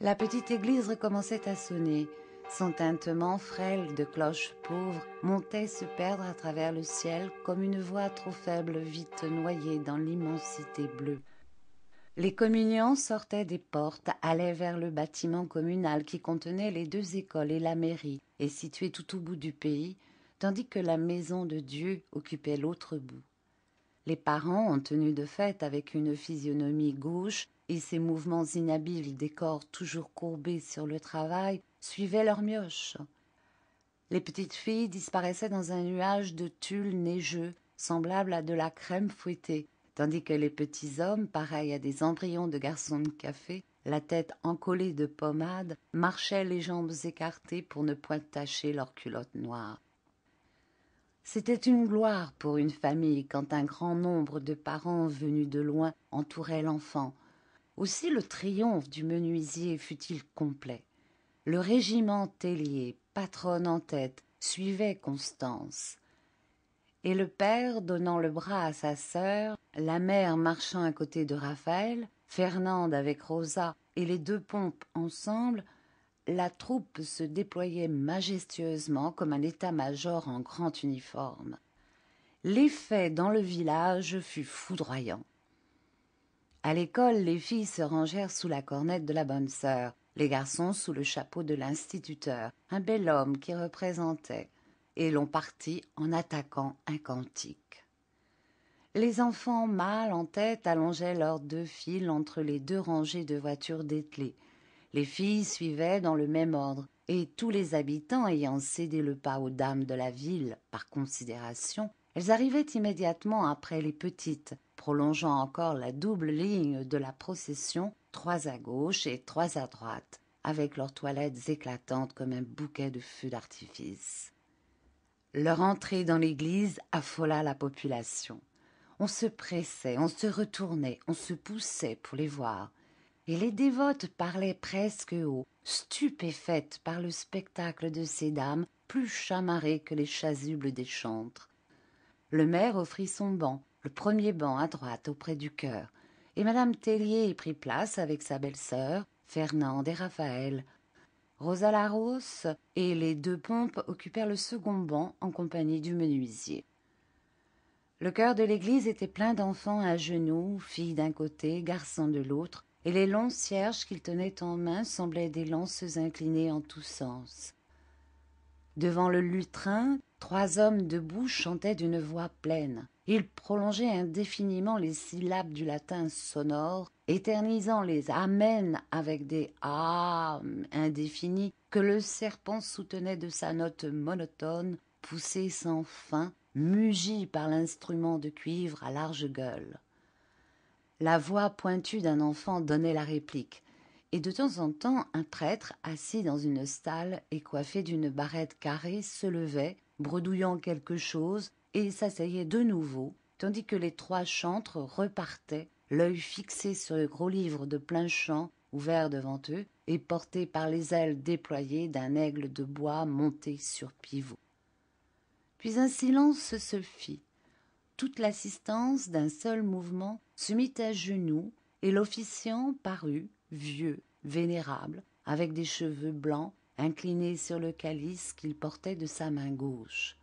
La petite église recommençait à sonner. Son tintement frêle de cloches pauvres montait se perdre à travers le ciel comme une voix trop faible vite noyée dans l'immensité bleue. Les communiants sortaient des portes, allaient vers le bâtiment communal qui contenait les 2 écoles et la mairie, et situé tout au bout du pays, tandis que la maison de Dieu occupait l'autre bout. Les parents, en tenue de fête avec une physionomie gauche et ses mouvements inhabiles des corps toujours courbés sur le travail, suivaient leurs mioches. Les petites filles disparaissaient dans un nuage de tulle neigeux, semblable à de la crème fouettée, tandis que les petits hommes, pareils à des embryons de garçons de café, la tête encollée de pommade, marchaient les jambes écartées pour ne point tacher leurs culottes noires. C'était une gloire pour une famille quand un grand nombre de parents venus de loin entouraient l'enfant. Aussi le triomphe du menuisier fut-il complet. Le régiment Tellier, patronne en tête, suivait Constance. Et le père donnant le bras à sa sœur, la mère marchant à côté de Raphaël, Fernande avec Rosa et les 2 pompes ensemble, la troupe se déployait majestueusement comme un état-major en grand uniforme. L'effet dans le village fut foudroyant. À l'école, les filles se rangèrent sous la cornette de la bonne sœur, les garçons sous le chapeau de l'instituteur, un bel homme qui représentait, et l'on partit en attaquant un cantique. Les enfants mâles en tête allongeaient leurs 2 files entre les 2 rangées de voitures dételées. Les filles suivaient dans le même ordre, et tous les habitants ayant cédé le pas aux dames de la ville par considération, elles arrivaient immédiatement après les petites, prolongeant encore la double ligne de la procession, 3 à gauche et 3 à droite, avec leurs toilettes éclatantes comme un bouquet de feux d'artifice. Leur entrée dans l'église affola la population. On se pressait, on se retournait, on se poussait pour les voir. et les dévotes parlaient presque haut, stupéfaites par le spectacle de ces dames plus chamarrées que les chasubles des chantres. Le maire offrit son banc, le premier banc à droite auprès du chœur, et madame Tellier y prit place avec sa belle-sœur, Fernande et Raphaël. Rosa Larousse et les deux pompes occupèrent le second banc en compagnie du menuisier. Le chœur de l'église était plein d'enfants à genoux, filles d'un côté, garçons de l'autre, et les longs cierges qu'ils tenaient en main semblaient des lances inclinées en tous sens. Devant le lutrin, 3 hommes debout chantaient d'une voix pleine. Ils prolongeaient indéfiniment les syllabes du latin sonore, éternisant les amen avec des ah indéfinis que le serpent soutenait de sa note monotone, poussée sans fin, mugie par l'instrument de cuivre à large gueule. La voix pointue d'un enfant donnait la réplique, et de temps en temps un prêtre, assis dans une stalle et coiffé d'une barrette carrée, se levait, bredouillant quelque chose, et s'asseyait de nouveau, tandis que les 3 chantres repartaient, l'œil fixé sur le gros livre de plein champ ouvert devant eux et porté par les ailes déployées d'un aigle de bois monté sur pivot. Puis un silence se fit. Toute l'assistance, d'un seul mouvement, se mit à genoux, et l'officiant parut, vieux, vénérable, avec des cheveux blancs, inclinés sur le calice qu'il portait de sa main gauche.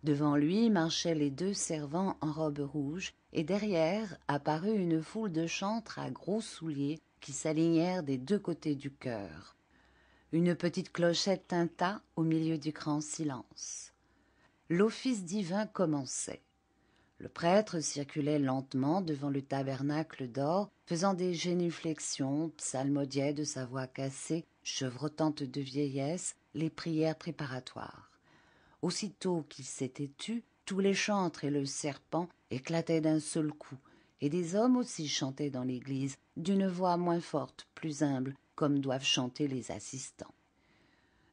Devant lui marchaient les 2 servants en robe rouge, et derrière apparut une foule de chantres à gros souliers qui s'alignèrent des 2 côtés du chœur. Une petite clochette tinta au milieu du grand silence. L'office divin commençait. Le prêtre circulait lentement devant le tabernacle d'or, faisant des génuflexions, psalmodiait de sa voix cassée, chevrotante de vieillesse, les prières préparatoires. Aussitôt qu'il s'était tu, tous les chantres et le serpent éclataient d'un seul coup, et des hommes aussi chantaient dans l'église, d'une voix moins forte, plus humble, comme doivent chanter les assistants.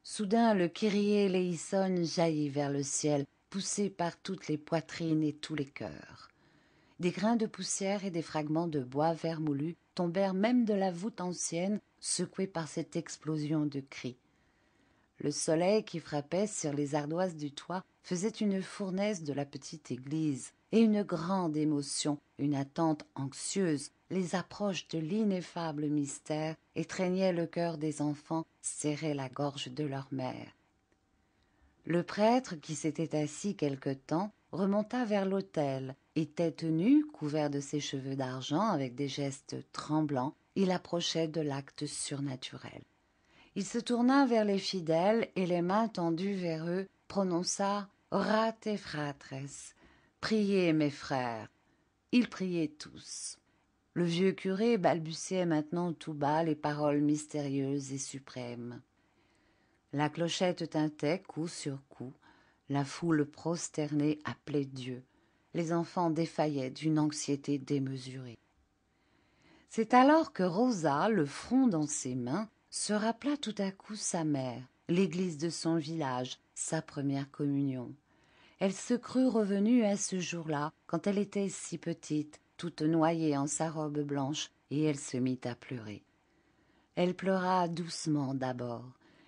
Soudain le Kyrie eleison jaillit vers le ciel, poussé par toutes les poitrines et tous les cœurs. Des grains de poussière et des fragments de bois vermoulu tombèrent même de la voûte ancienne, secoués par cette explosion de cris. Le soleil qui frappait sur les ardoises du toit faisait une fournaise de la petite église, et une grande émotion, une attente anxieuse, les approches de l'ineffable mystère étreignaient le cœur des enfants, serraient la gorge de leur mère. Le prêtre, qui s'était assis quelque temps, remonta vers l'autel, et tête nue, couvert de ses cheveux d'argent, avec des gestes tremblants, il approchait de l'acte surnaturel. Il se tourna vers les fidèles et, les mains tendues vers eux, prononça « Orate fratres » »« Priez, mes frères ». Ils priaient tous. Le vieux curé balbutiait maintenant tout bas les paroles mystérieuses et suprêmes. La clochette tintait coup sur coup, la foule prosternée appelait Dieu, les enfants défaillaient d'une anxiété démesurée. C'est alors que Rosa, le front dans ses mains, se rappela tout à coup sa mère, l'église de son village, sa première communion. Elle se crut revenue à ce jour-là, quand elle était si petite, toute noyée en sa robe blanche, et elle se mit à pleurer. Elle pleura doucement d'abord.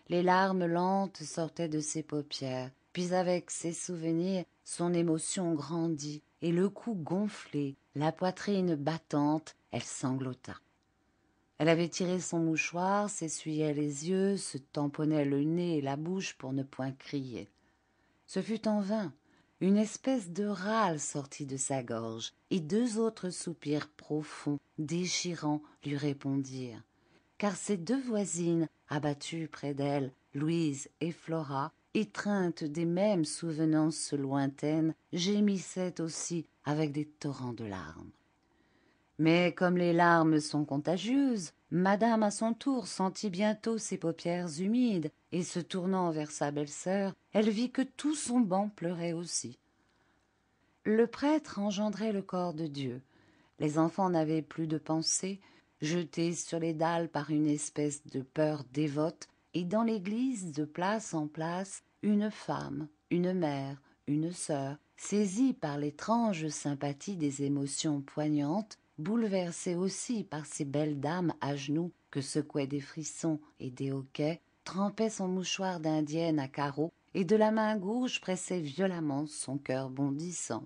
Les larmes lentes sortaient de ses paupières, puis avec ses souvenirs, son émotion grandit, et le cou gonflé, la poitrine battante, elle sanglota. Elle avait tiré son mouchoir, s'essuyait les yeux, se tamponnait le nez et la bouche pour ne point crier. Ce fut en vain. Une espèce de râle sortit de sa gorge, et 2 autres soupirs profonds, déchirants, lui répondirent. Car ses 2 voisines, abattues près d'elle, Louise et Flora, étreintes des mêmes souvenances lointaines, gémissaient aussi avec des torrents de larmes. Mais comme les larmes sont contagieuses, madame à son tour sentit bientôt ses paupières humides, et se tournant vers sa belle-sœur, elle vit que tout son banc pleurait aussi. Le prêtre engendrait le corps de Dieu. Les enfants n'avaient plus de pensée, jetés sur les dalles par une espèce de peur dévote, et dans l'église, de place en place, une femme, une mère, une sœur, saisie par l'étrange sympathie des émotions poignantes, bouleversé aussi par ces belles dames à genoux que secouaient des frissons et des hoquets, trempait son mouchoir d'indienne à carreaux et de la main gauche pressait violemment son cœur bondissant.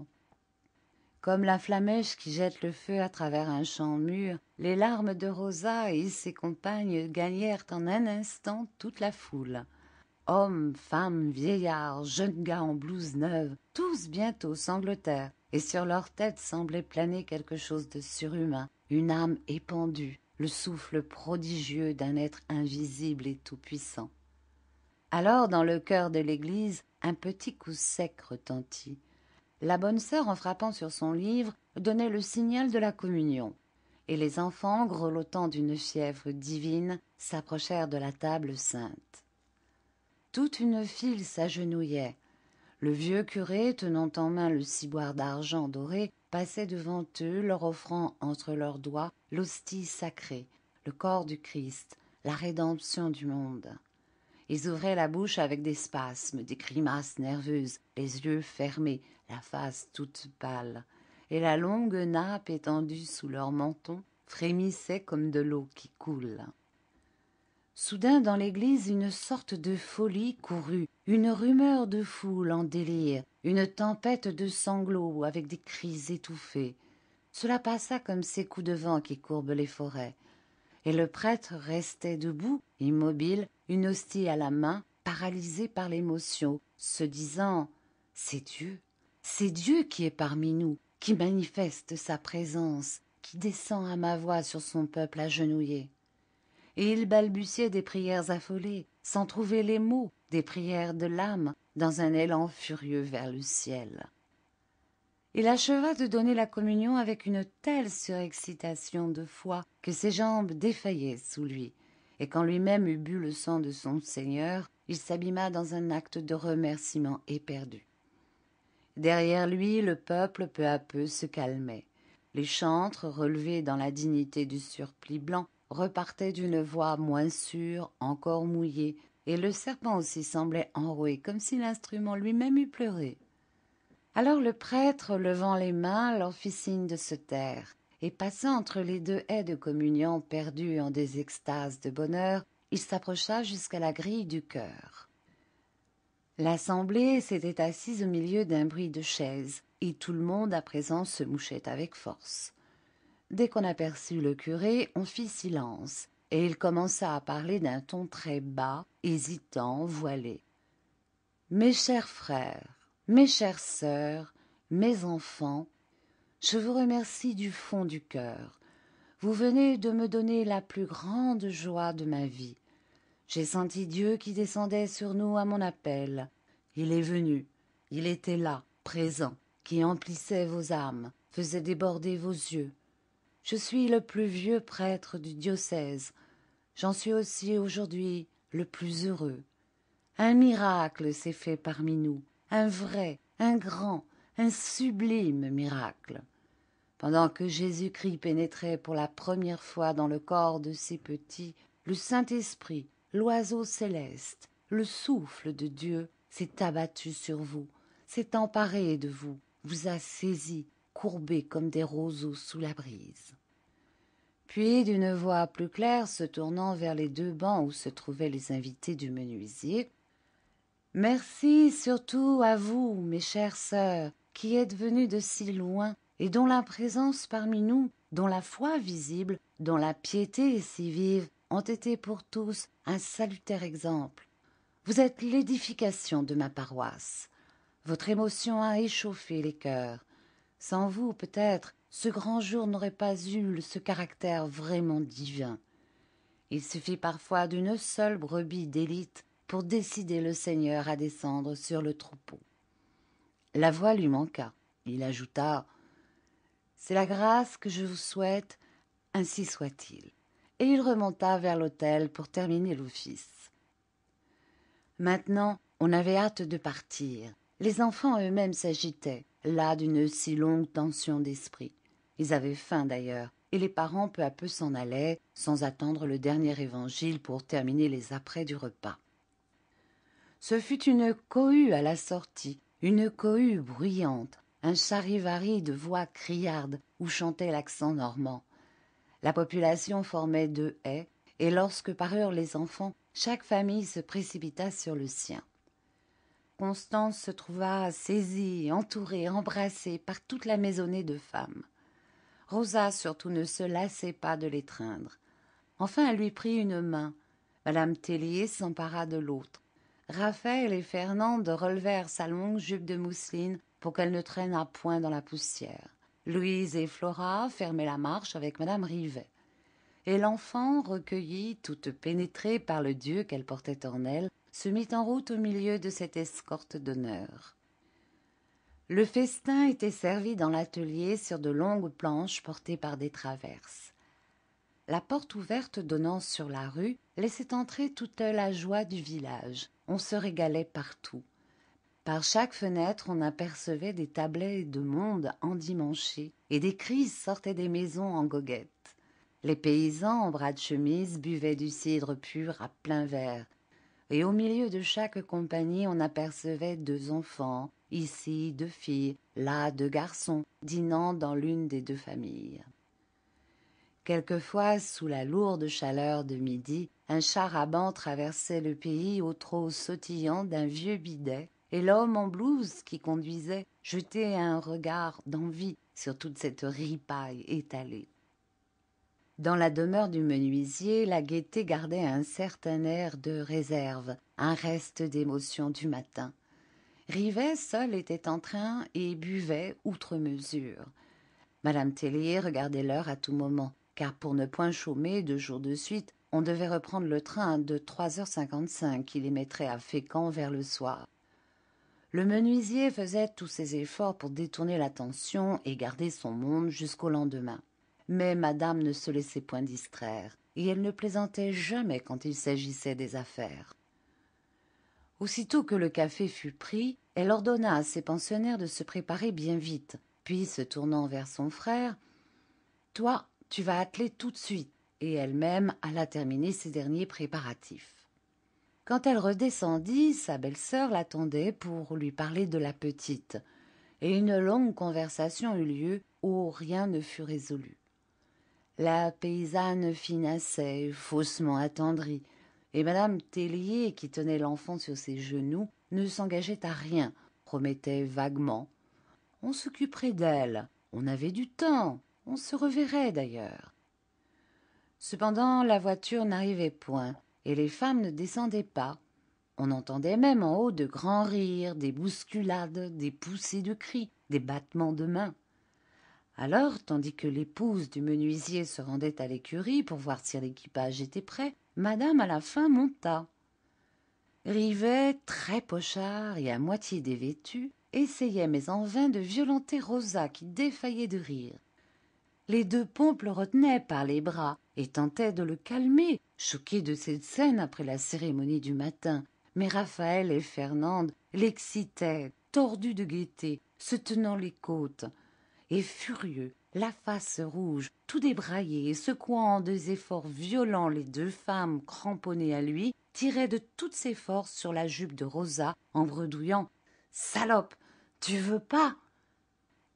Comme la flamèche qui jette le feu à travers un champ mûr, les larmes de Rosa et ses compagnes gagnèrent en un instant toute la foule. Hommes, femmes, vieillards, jeunes gars en blouse neuve, tous bientôt sanglotèrent, et sur leurs têtes semblait planer quelque chose de surhumain, une âme épandue, le souffle prodigieux d'un être invisible et tout-puissant. Alors, dans le cœur de l'église, un petit coup sec retentit. La bonne sœur, en frappant sur son livre, donnait le signal de la communion, et les enfants, grelottant d'une fièvre divine, s'approchèrent de la table sainte. Toute une file s'agenouillait. Le vieux curé, tenant en main le ciboire d'argent doré, passait devant eux, leur offrant entre leurs doigts l'hostie sacrée, le corps du Christ, la rédemption du monde. Ils ouvraient la bouche avec des spasmes, des grimaces nerveuses, les yeux fermés, la face toute pâle, et la longue nappe étendue sous leur menton frémissait comme de l'eau qui coule. Soudain, dans l'église, une sorte de folie courut, une rumeur de foule en délire, une tempête de sanglots avec des cris étouffés. Cela passa comme ces coups de vent qui courbent les forêts. Et le prêtre restait debout, immobile, une hostie à la main, paralysé par l'émotion, se disant « c'est Dieu qui est parmi nous, qui manifeste sa présence, qui descend à ma voix sur son peuple agenouillé. » Et il balbutiait des prières affolées, sans trouver les mots, des prières de l'âme, dans un élan furieux vers le ciel. Il acheva de donner la communion avec une telle surexcitation de foi que ses jambes défaillaient sous lui, et quand lui-même eut bu le sang de son Seigneur, il s'abîma dans un acte de remerciement éperdu. Derrière lui, le peuple peu à peu se calmait. Les chantres, relevés dans la dignité du surplis blanc, repartaient d'une voix moins sûre, encore mouillée, et le serpent aussi semblait enroué, comme si l'instrument lui-même eût pleuré. Alors le prêtre, levant les mains, leur fit signe de se taire, et passant entre les deux haies de communion perdues en des extases de bonheur, il s'approcha jusqu'à la grille du chœur. L'assemblée s'était assise au milieu d'un bruit de chaises, et tout le monde à présent se mouchait avec force. Dès qu'on aperçut le curé, on fit silence, et il commença à parler d'un ton très bas, hésitant, voilé. « Mes chers frères, mes chères sœurs, mes enfants, je vous remercie du fond du cœur. Vous venez de me donner la plus grande joie de ma vie. J'ai senti Dieu qui descendait sur nous à mon appel. Il est venu, il était là, présent, qui emplissait vos âmes, faisait déborder vos yeux. Je suis le plus vieux prêtre du diocèse. J'en suis aussi aujourd'hui le plus heureux. Un miracle s'est fait parmi nous, un vrai, un grand, un sublime miracle. Pendant que Jésus-Christ pénétrait pour la première fois dans le corps de ses petits, le Saint-Esprit, l'oiseau céleste, le souffle de Dieu, s'est abattu sur vous, s'est emparé de vous, vous a saisi, courbés comme des roseaux sous la brise. Puis, d'une voix plus claire, se tournant vers les deux bancs où se trouvaient les invités du menuisier, « Merci surtout à vous, mes chères sœurs, qui êtes venues de si loin et dont la présence parmi nous, dont la foi visible, dont la piété si vive, ont été pour tous un salutaire exemple. Vous êtes l'édification de ma paroisse. Votre émotion a échauffé les cœurs. Sans vous, peut-être, ce grand jour n'aurait pas eu ce caractère vraiment divin. Il suffit parfois d'une seule brebis d'élite pour décider le Seigneur à descendre sur le troupeau. » La voix lui manqua. Il ajouta « C'est la grâce que je vous souhaite, ainsi soit-il. » Et il remonta vers l'autel pour terminer l'office. Maintenant, on avait hâte de partir. Les enfants eux-mêmes s'agitaient, là d'une si longue tension d'esprit. Ils avaient faim d'ailleurs, et les parents peu à peu s'en allaient, sans attendre le dernier évangile pour terminer les apprêts du repas. Ce fut une cohue à la sortie, une cohue bruyante, un charivari de voix criardes où chantait l'accent normand. La population formait 2 haies, et lorsque parurent les enfants, chaque famille se précipita sur le sien. Constance se trouva saisie, entourée, embrassée par toute la maisonnée de femmes. Rosa surtout ne se lassait pas de l'étreindre. Enfin elle lui prit une main. Madame Tellier s'empara de l'autre. Raphaël et Fernande relevèrent sa longue jupe de mousseline pour qu'elle ne traînât point dans la poussière. Louise et Flora fermaient la marche avec madame Rivet. Et l'enfant, recueillie, toute pénétrée par le Dieu qu'elle portait en elle, se mit en route au milieu de cette escorte d'honneur. Le festin était servi dans l'atelier sur de longues planches portées par des traverses. La porte ouverte donnant sur la rue laissait entrer toute la joie du village. On se régalait partout. Par chaque fenêtre, on apercevait des tablets de monde endimanchés, et des cris sortaient des maisons en goguettes. Les paysans en bras de chemise buvaient du cidre pur à plein verre, et au milieu de chaque compagnie on apercevait 2 enfants, ici 2 filles, là 2 garçons, dînant dans l'une des 2 familles. Quelquefois, sous la lourde chaleur de midi, un char à banc traversait le pays au trot sautillant d'un vieux bidet, et l'homme en blouse qui conduisait jetait un regard d'envie sur toute cette ripaille étalée. Dans la demeure du menuisier, la gaieté gardait un certain air de réserve, un reste d'émotion du matin. Rivet seul était en train et buvait outre mesure. Madame Tellier regardait l'heure à tout moment, car pour ne point chômer 2 jours de suite, on devait reprendre le train de 3h55 qui les mettrait à Fécamp vers le soir. Le menuisier faisait tous ses efforts pour détourner l'attention et garder son monde jusqu'au lendemain. Mais madame ne se laissait point distraire, et elle ne plaisantait jamais quand il s'agissait des affaires. Aussitôt que le café fut pris, elle ordonna à ses pensionnaires de se préparer bien vite, puis se tournant vers son frère, « Toi, tu vas atteler tout de suite », et elle-même alla terminer ses derniers préparatifs. Quand elle redescendit, sa belle-sœur l'attendait pour lui parler de la petite, et une longue conversation eut lieu où rien ne fut résolu. La paysanne finassait, faussement attendrie, et madame Tellier, qui tenait l'enfant sur ses genoux, ne s'engageait à rien, promettait vaguement. On s'occuperait d'elle, on avait du temps, on se reverrait d'ailleurs. Cependant, la voiture n'arrivait point, et les femmes ne descendaient pas. On entendait même en haut de grands rires, des bousculades, des poussées de cris, des battements de mains. Alors, tandis que l'épouse du menuisier se rendait à l'écurie pour voir si l'équipage était prêt, madame à la fin monta. Rivet, très pochard et à moitié dévêtu, essayait mais en vain de violenter Rosa qui défaillait de rire. Les 2 pompes le retenaient par les bras et tentaient de le calmer, choqués de cette scène après la cérémonie du matin. Mais Raphaël et Fernande l'excitaient, tordus de gaieté, se tenant les côtes. Et furieux, la face rouge, tout débraillé et secouant des efforts violents les 2 femmes cramponnées à lui, tirait de toutes ses forces sur la jupe de Rosa en bredouillant « Salope, tu veux pas ?»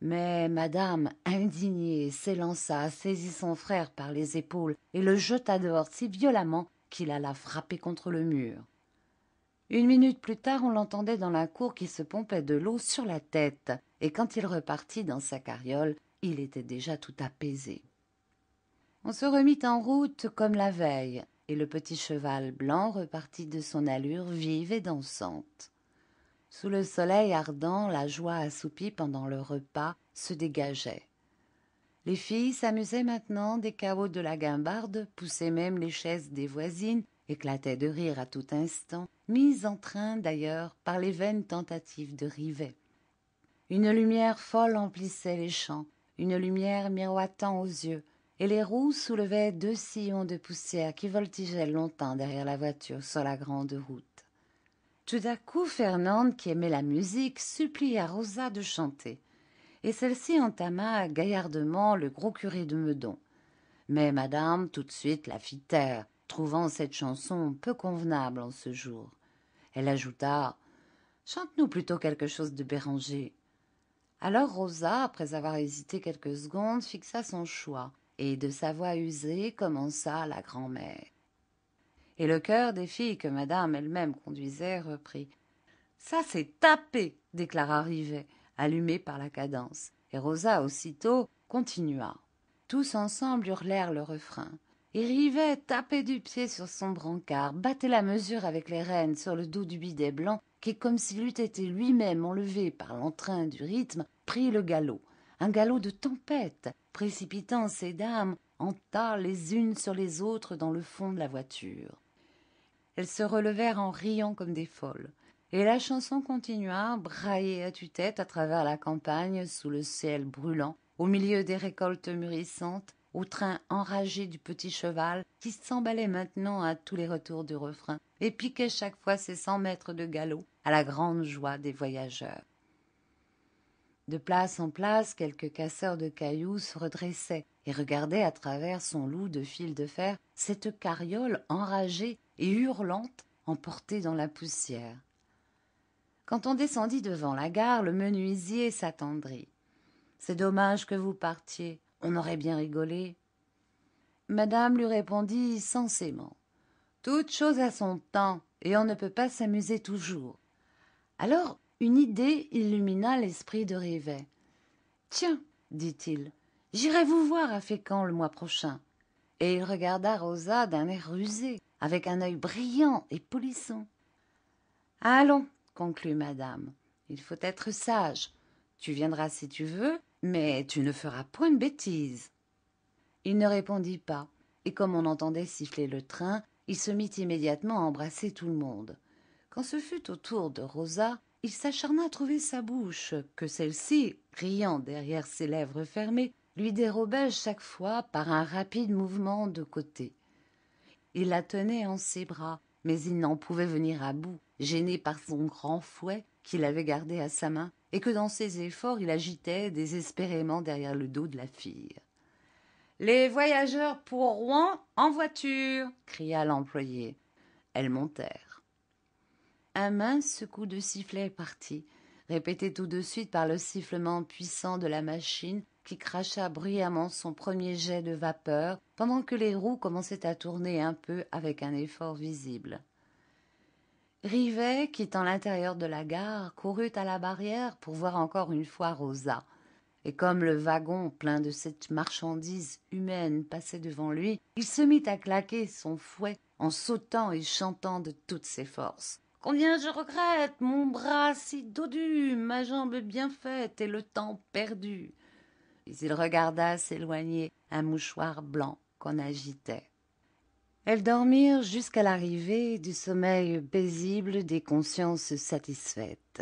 Mais madame, indignée, s'élança, saisit son frère par les épaules et le jeta dehors si violemment qu'il alla frapper contre le mur. 1 minute plus tard, on l'entendait dans la cour qui se pompait de l'eau sur la tête, et quand il repartit dans sa carriole, il était déjà tout apaisé. On se remit en route comme la veille, et le petit cheval blanc repartit de son allure vive et dansante. Sous le soleil ardent, la joie assoupie pendant le repas se dégageait. Les filles s'amusaient maintenant des cahots de la guimbarde, poussaient même les chaises des voisines, éclataient de rire à tout instant, mises en train d'ailleurs par les vaines tentatives de Rivet. Une lumière folle emplissait les champs, une lumière miroitant aux yeux, et les roues soulevaient 2 sillons de poussière qui voltigeaient longtemps derrière la voiture sur la grande route. Tout à coup, Fernande, qui aimait la musique, supplia Rosa de chanter, et celle-ci entama gaillardement le gros curé de Meudon. Mais madame tout de suite la fit taire, trouvant cette chanson peu convenable en ce jour. Elle ajouta « Chante-nous plutôt quelque chose de Béranger. » Alors Rosa, après avoir hésité quelques secondes, fixa son choix, et de sa voix usée commença la grand-mère. Et le chœur des filles que madame elle-même conduisait reprit. « Ça, c'est tapé !» déclara Rivet, allumé par la cadence. Et Rosa, aussitôt, continua. Tous ensemble hurlèrent le refrain. Et Rivet tapait du pied sur son brancard, battait la mesure avec les rênes sur le dos du bidet blanc, qui, comme s'il eût été lui-même enlevé par l'entrain du rythme, prit le galop. Un galop de tempête, précipitant ces dames en tas les unes sur les autres dans le fond de la voiture. Elles se relevèrent en riant comme des folles. Et la chanson continua, braillée à tue-tête à travers la campagne, sous le ciel brûlant, au milieu des récoltes mûrissantes, au train enragé du petit cheval qui s'emballait maintenant à tous les retours du refrain et piquait chaque fois ses 100 mètres de galop à la grande joie des voyageurs. De place en place, quelques casseurs de cailloux se redressaient et regardaient à travers son loup de fil de fer cette carriole enragée et hurlante emportée dans la poussière. Quand on descendit devant la gare, le menuisier s'attendrit. « C'est dommage que vous partiez, on aurait bien rigolé. » Madame lui répondit sensément. « Toute chose a son temps, et on ne peut pas s'amuser toujours. » Alors une idée illumina l'esprit de Rivet. « Tiens, dit-il, j'irai vous voir à Fécamp le mois prochain. » Et il regarda Rosa d'un air rusé, avec un œil brillant et polissant. « Allons, conclut madame, il faut être sage. Tu viendras si tu veux, mais tu ne feras point de bêtises. » Il ne répondit pas, et comme on entendait siffler le train, il se mit immédiatement à embrasser tout le monde. Quand ce fut au tour de Rosa, il s'acharna à trouver sa bouche, que celle-ci, riant derrière ses lèvres fermées, lui dérobait chaque fois par un rapide mouvement de côté. Il la tenait en ses bras, mais il n'en pouvait venir à bout, gêné par son grand fouet qu'il avait gardé à sa main et que dans ses efforts il agitait désespérément derrière le dos de la fille. « Les voyageurs pour Rouen en voiture !» cria l'employé. Elles montèrent. Un mince coup de sifflet partit, répété tout de suite par le sifflement puissant de la machine qui cracha bruyamment son premier jet de vapeur pendant que les roues commençaient à tourner un peu avec un effort visible. Rivet, quittant l'intérieur de la gare, courut à la barrière pour voir encore une fois Rosa. Et comme le wagon plein de cette marchandise humaine passait devant lui, il se mit à claquer son fouet en sautant et chantant de toutes ses forces. « Combien je regrette mon bras si dodu, ma jambe bien faite et le temps perdu !» Puis il regarda s'éloigner un mouchoir blanc qu'on agitait. Elles dormirent jusqu'à l'arrivée du sommeil paisible des consciences satisfaites.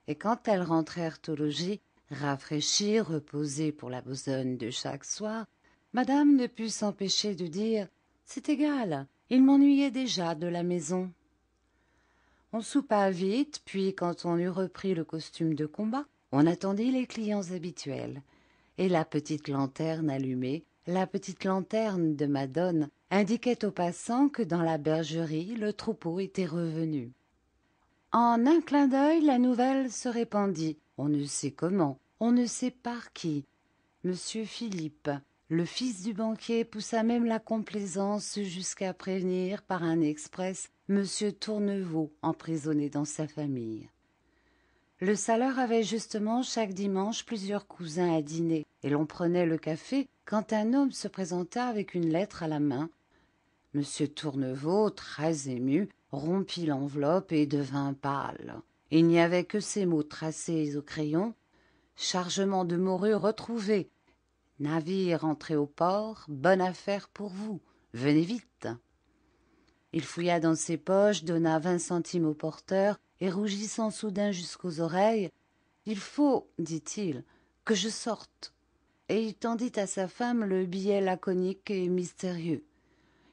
Et quand elles rentrèrent au logis, rafraîchies, reposées pour la besogne de chaque soir, madame ne put s'empêcher de dire « C'est égal, il m'ennuyait déjà de la maison. » On soupa vite, puis quand on eut repris le costume de combat, on attendit les clients habituels. Et la petite lanterne allumée, la petite lanterne de Madone, indiquait aux passants que dans la bergerie, le troupeau était revenu. En un clin d'œil, la nouvelle se répandit. On ne sait comment, on ne sait par qui. Monsieur Philippe, le fils du banquier, poussa même la complaisance jusqu'à prévenir par un express Monsieur Tourneveau, emprisonné dans sa famille. Le saleur avait justement chaque dimanche plusieurs cousins à dîner, et l'on prenait le café quand un homme se présenta avec une lettre à la main. Monsieur Tourneveau, très ému, rompit l'enveloppe et devint pâle. Il n'y avait que ces mots tracés au crayon. « Chargement de morue retrouvé. Navire entré au port, bonne affaire pour vous. Venez vite. » Il fouilla dans ses poches, donna 20 centimes au porteur, et rougissant soudain jusqu'aux oreilles, « Il faut, dit-il, que je sorte. » Et il tendit à sa femme le billet laconique et mystérieux.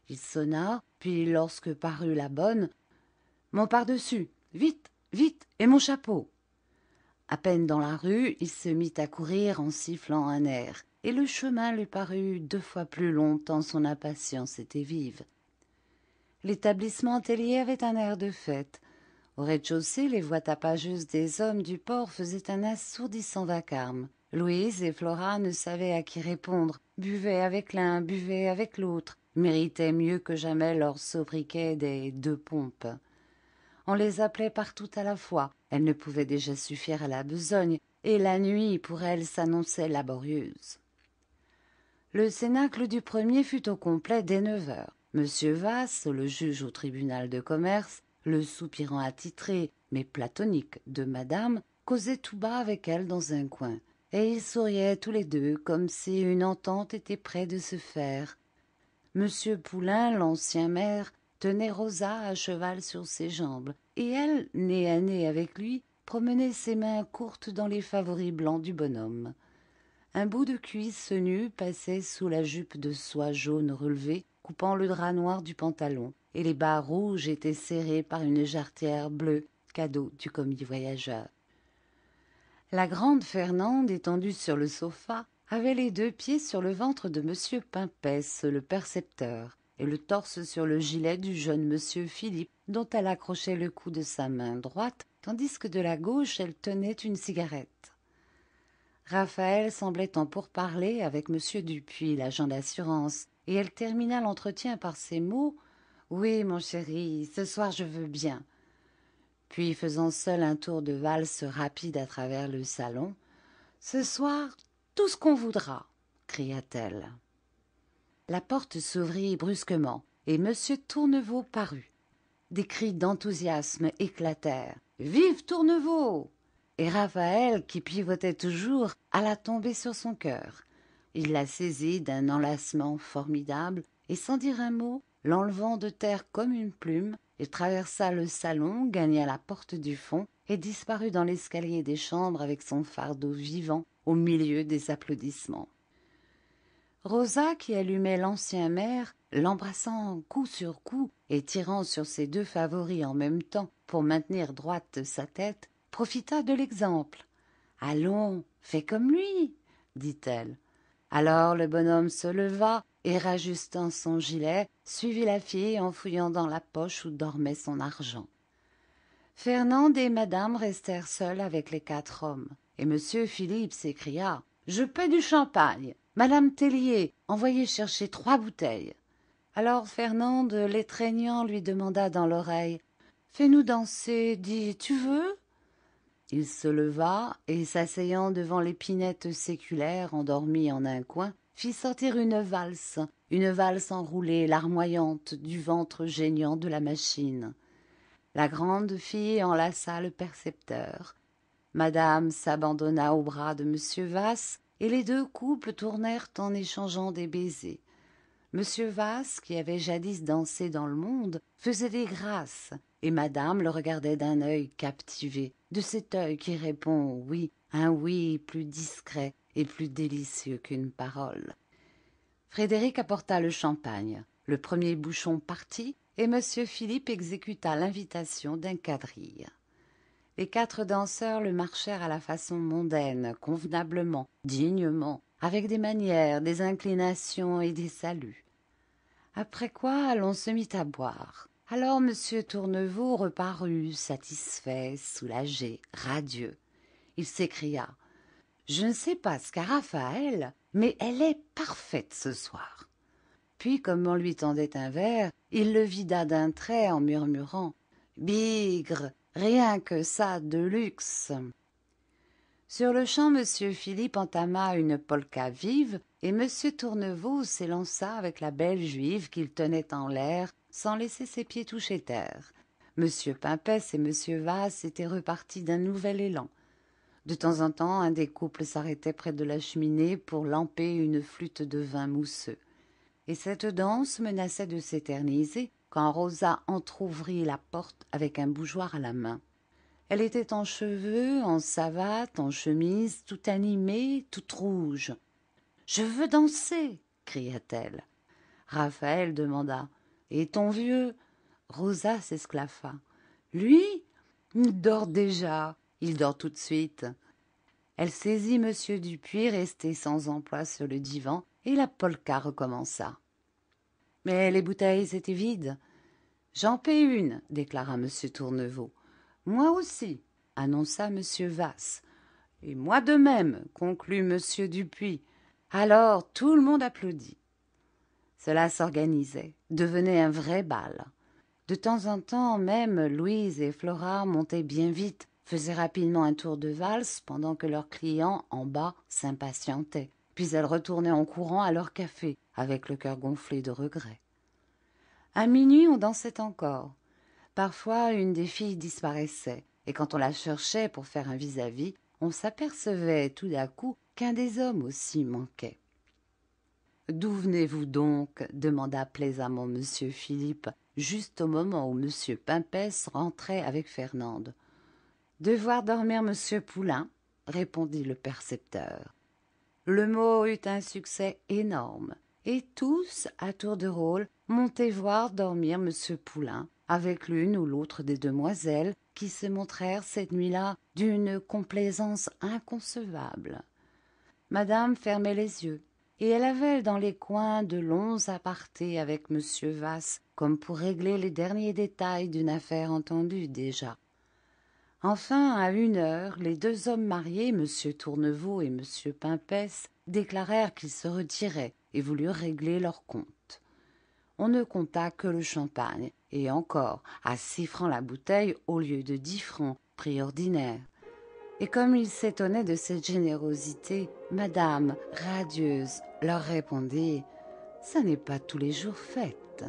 Il sonna, puis lorsque parut la bonne, « Mon pardessus, vite, vite, et mon chapeau !» À peine dans la rue, il se mit à courir en sifflant un air, et le chemin lui parut 2 fois plus long tant son impatience était vive. L'établissement hôtelier avait un air de fête. Au rez-de-chaussée, les voix tapageuses des hommes du port faisaient un assourdissant vacarme. Louise et Flora ne savaient à qui répondre, buvaient avec l'un, buvaient avec l'autre, méritaient mieux que jamais leur sobriquet des deux pompes. On les appelait partout à la fois, elles ne pouvaient déjà suffire à la besogne, et la nuit pour elles s'annonçait laborieuse. Le cénacle du premier fut au complet dès 9 heures. Monsieur Vasse, le juge au tribunal de commerce, le soupirant attitré, mais platonique, de madame, causait tout bas avec elle dans un coin, et ils souriaient tous les deux comme si une entente était près de se faire. Monsieur Poulain, l'ancien maire, tenait Rosa à cheval sur ses jambes, et elle, nez à nez avec lui, promenait ses mains courtes dans les favoris blancs du bonhomme. Un bout de cuisse nue passait sous la jupe de soie jaune relevée, coupant le drap noir du pantalon, et les bas rouges étaient serrés par une jarretière bleue, cadeau du commis voyageur. La grande Fernande, étendue sur le sofa, avait les 2 pieds sur le ventre de monsieur Pimpès, le percepteur, et le torse sur le gilet du jeune monsieur Philippe, dont elle accrochait le cou de sa main droite, tandis que de la gauche elle tenait une cigarette. Raphaël semblait en pourparlers avec monsieur Dupuis, l'agent d'assurance, et elle termina l'entretien par ces mots « Oui, mon chéri, ce soir je veux bien ». Puis, faisant seule un tour de valse rapide à travers le salon, « Ce soir, tout ce qu'on voudra », cria-t-elle. La porte s'ouvrit brusquement, et monsieur Tourneveau parut. Des cris d'enthousiasme éclatèrent. « Vive Tourneveau !» Et Raphaël, qui pivotait toujours, alla tomber sur son cœur. Il la saisit d'un enlacement formidable, et sans dire un mot, l'enlevant de terre comme une plume, il traversa le salon, gagna la porte du fond, et disparut dans l'escalier des chambres avec son fardeau vivant, au milieu des applaudissements. Rosa, qui allumait l'ancien maire, l'embrassant coup sur coup et tirant sur ses 2 favoris en même temps pour maintenir droite sa tête, profita de l'exemple. « Allons, fais comme lui !» dit-elle. Alors le bonhomme se leva et, rajustant son gilet, suivit la fille en fouillant dans la poche où dormait son argent. Fernande et madame restèrent seuls avec les 4 hommes, et monsieur Philippe s'écria « Je paie du champagne. Madame Tellier, envoyez chercher 3 bouteilles. » Alors Fernande, l'étreignant, lui demanda dans l'oreille « Fais-nous danser, dis, tu veux ?» Il se leva et, s'asseyant devant l'épinette séculaire endormie en un coin, fit sortir une valse enroulée, larmoyante, du ventre geignant de la machine. La grande fille enlaça le percepteur. Madame s'abandonna au bras de monsieur Vasse, et les 2 couples tournèrent en échangeant des baisers. Monsieur Vasse, qui avait jadis dansé dans le monde, faisait des grâces, et madame le regardait d'un œil captivé, de cet œil qui répond oui, un oui plus discret et plus délicieux qu'une parole. Frédéric apporta le champagne. Le premier bouchon partit, et monsieur Philippe exécuta l'invitation d'un quadrille. Les 4 danseurs le marchèrent à la façon mondaine, convenablement, dignement, avec des manières, des inclinations et des saluts. Après quoi l'on se mit à boire. Alors monsieur Tourneveau reparut, satisfait, soulagé, radieux. Il s'écria « Je ne sais pas ce qu'a Raphaël, mais elle est parfaite ce soir. » Puis, comme on lui tendait un verre, il le vida d'un trait en murmurant « Bigre, rien que ça de luxe !» Sur-le-champ, monsieur Philippe entama une polka vive, et monsieur Tourneveau s'élança avec la belle juive qu'il tenait en l'air, sans laisser ses pieds toucher terre. Monsieur Pimpès et monsieur Vasse étaient repartis d'un nouvel élan. De temps en temps, un des couples s'arrêtait près de la cheminée pour lamper une flûte de vin mousseux. Et cette danse menaçait de s'éterniser quand Rosa entr'ouvrit la porte avec un bougeoir à la main. Elle était en cheveux, en savate, en chemise, toute animée, toute rouge. « Je veux danser !» cria-t-elle. Raphaël demanda « Et ton vieux ?» Rosa s'esclaffa. « Lui, il dort déjà, il dort tout de suite. » Elle saisit monsieur Dupuis, resté sans emploi sur le divan, et la polka recommença. Mais les bouteilles étaient vides. « J'en paie une, » déclara monsieur Tourneveau. Moi aussi, annonça monsieur Vasse. Et moi de même, conclut monsieur Dupuis. Alors tout le monde applaudit. Cela s'organisait, devenait un vrai bal. De temps en temps même, Louise et Flora montaient bien vite, faisaient rapidement un tour de valse pendant que leurs clients en bas s'impatientaient. Puis elles retournaient en courant à leur café, avec le cœur gonflé de regret. À minuit, on dansait encore. Parfois, une des filles disparaissait, et quand on la cherchait pour faire un vis-à-vis, on s'apercevait tout d'un coup qu'un des hommes aussi manquait. « D'où venez-vous donc ?» demanda plaisamment monsieur Philippe, juste au moment où monsieur Pimpès rentrait avec Fernande. « De voir dormir monsieur Poulain, » répondit le percepteur. Le mot eut un succès énorme, et tous, à tour de rôle, montaient voir dormir monsieur Poulain, avec l'une ou l'autre des demoiselles qui se montrèrent cette nuit-là d'une complaisance inconcevable. Madame fermait les yeux, et elle avait dans les coins de longs apartés avec monsieur Vasse, comme pour régler les derniers détails d'une affaire entendue déjà. Enfin, à 1 heure, les 2 hommes mariés, monsieur Tourneveau et monsieur Pimpès, déclarèrent qu'ils se retiraient et voulurent régler leur compte. On ne compta que le champagne, et encore à 6 francs la bouteille au lieu de 10 francs, prix ordinaire. Et comme ils s'étonnaient de cette générosité, madame, radieuse, leur répondit « Ça n'est pas tous les jours fête. »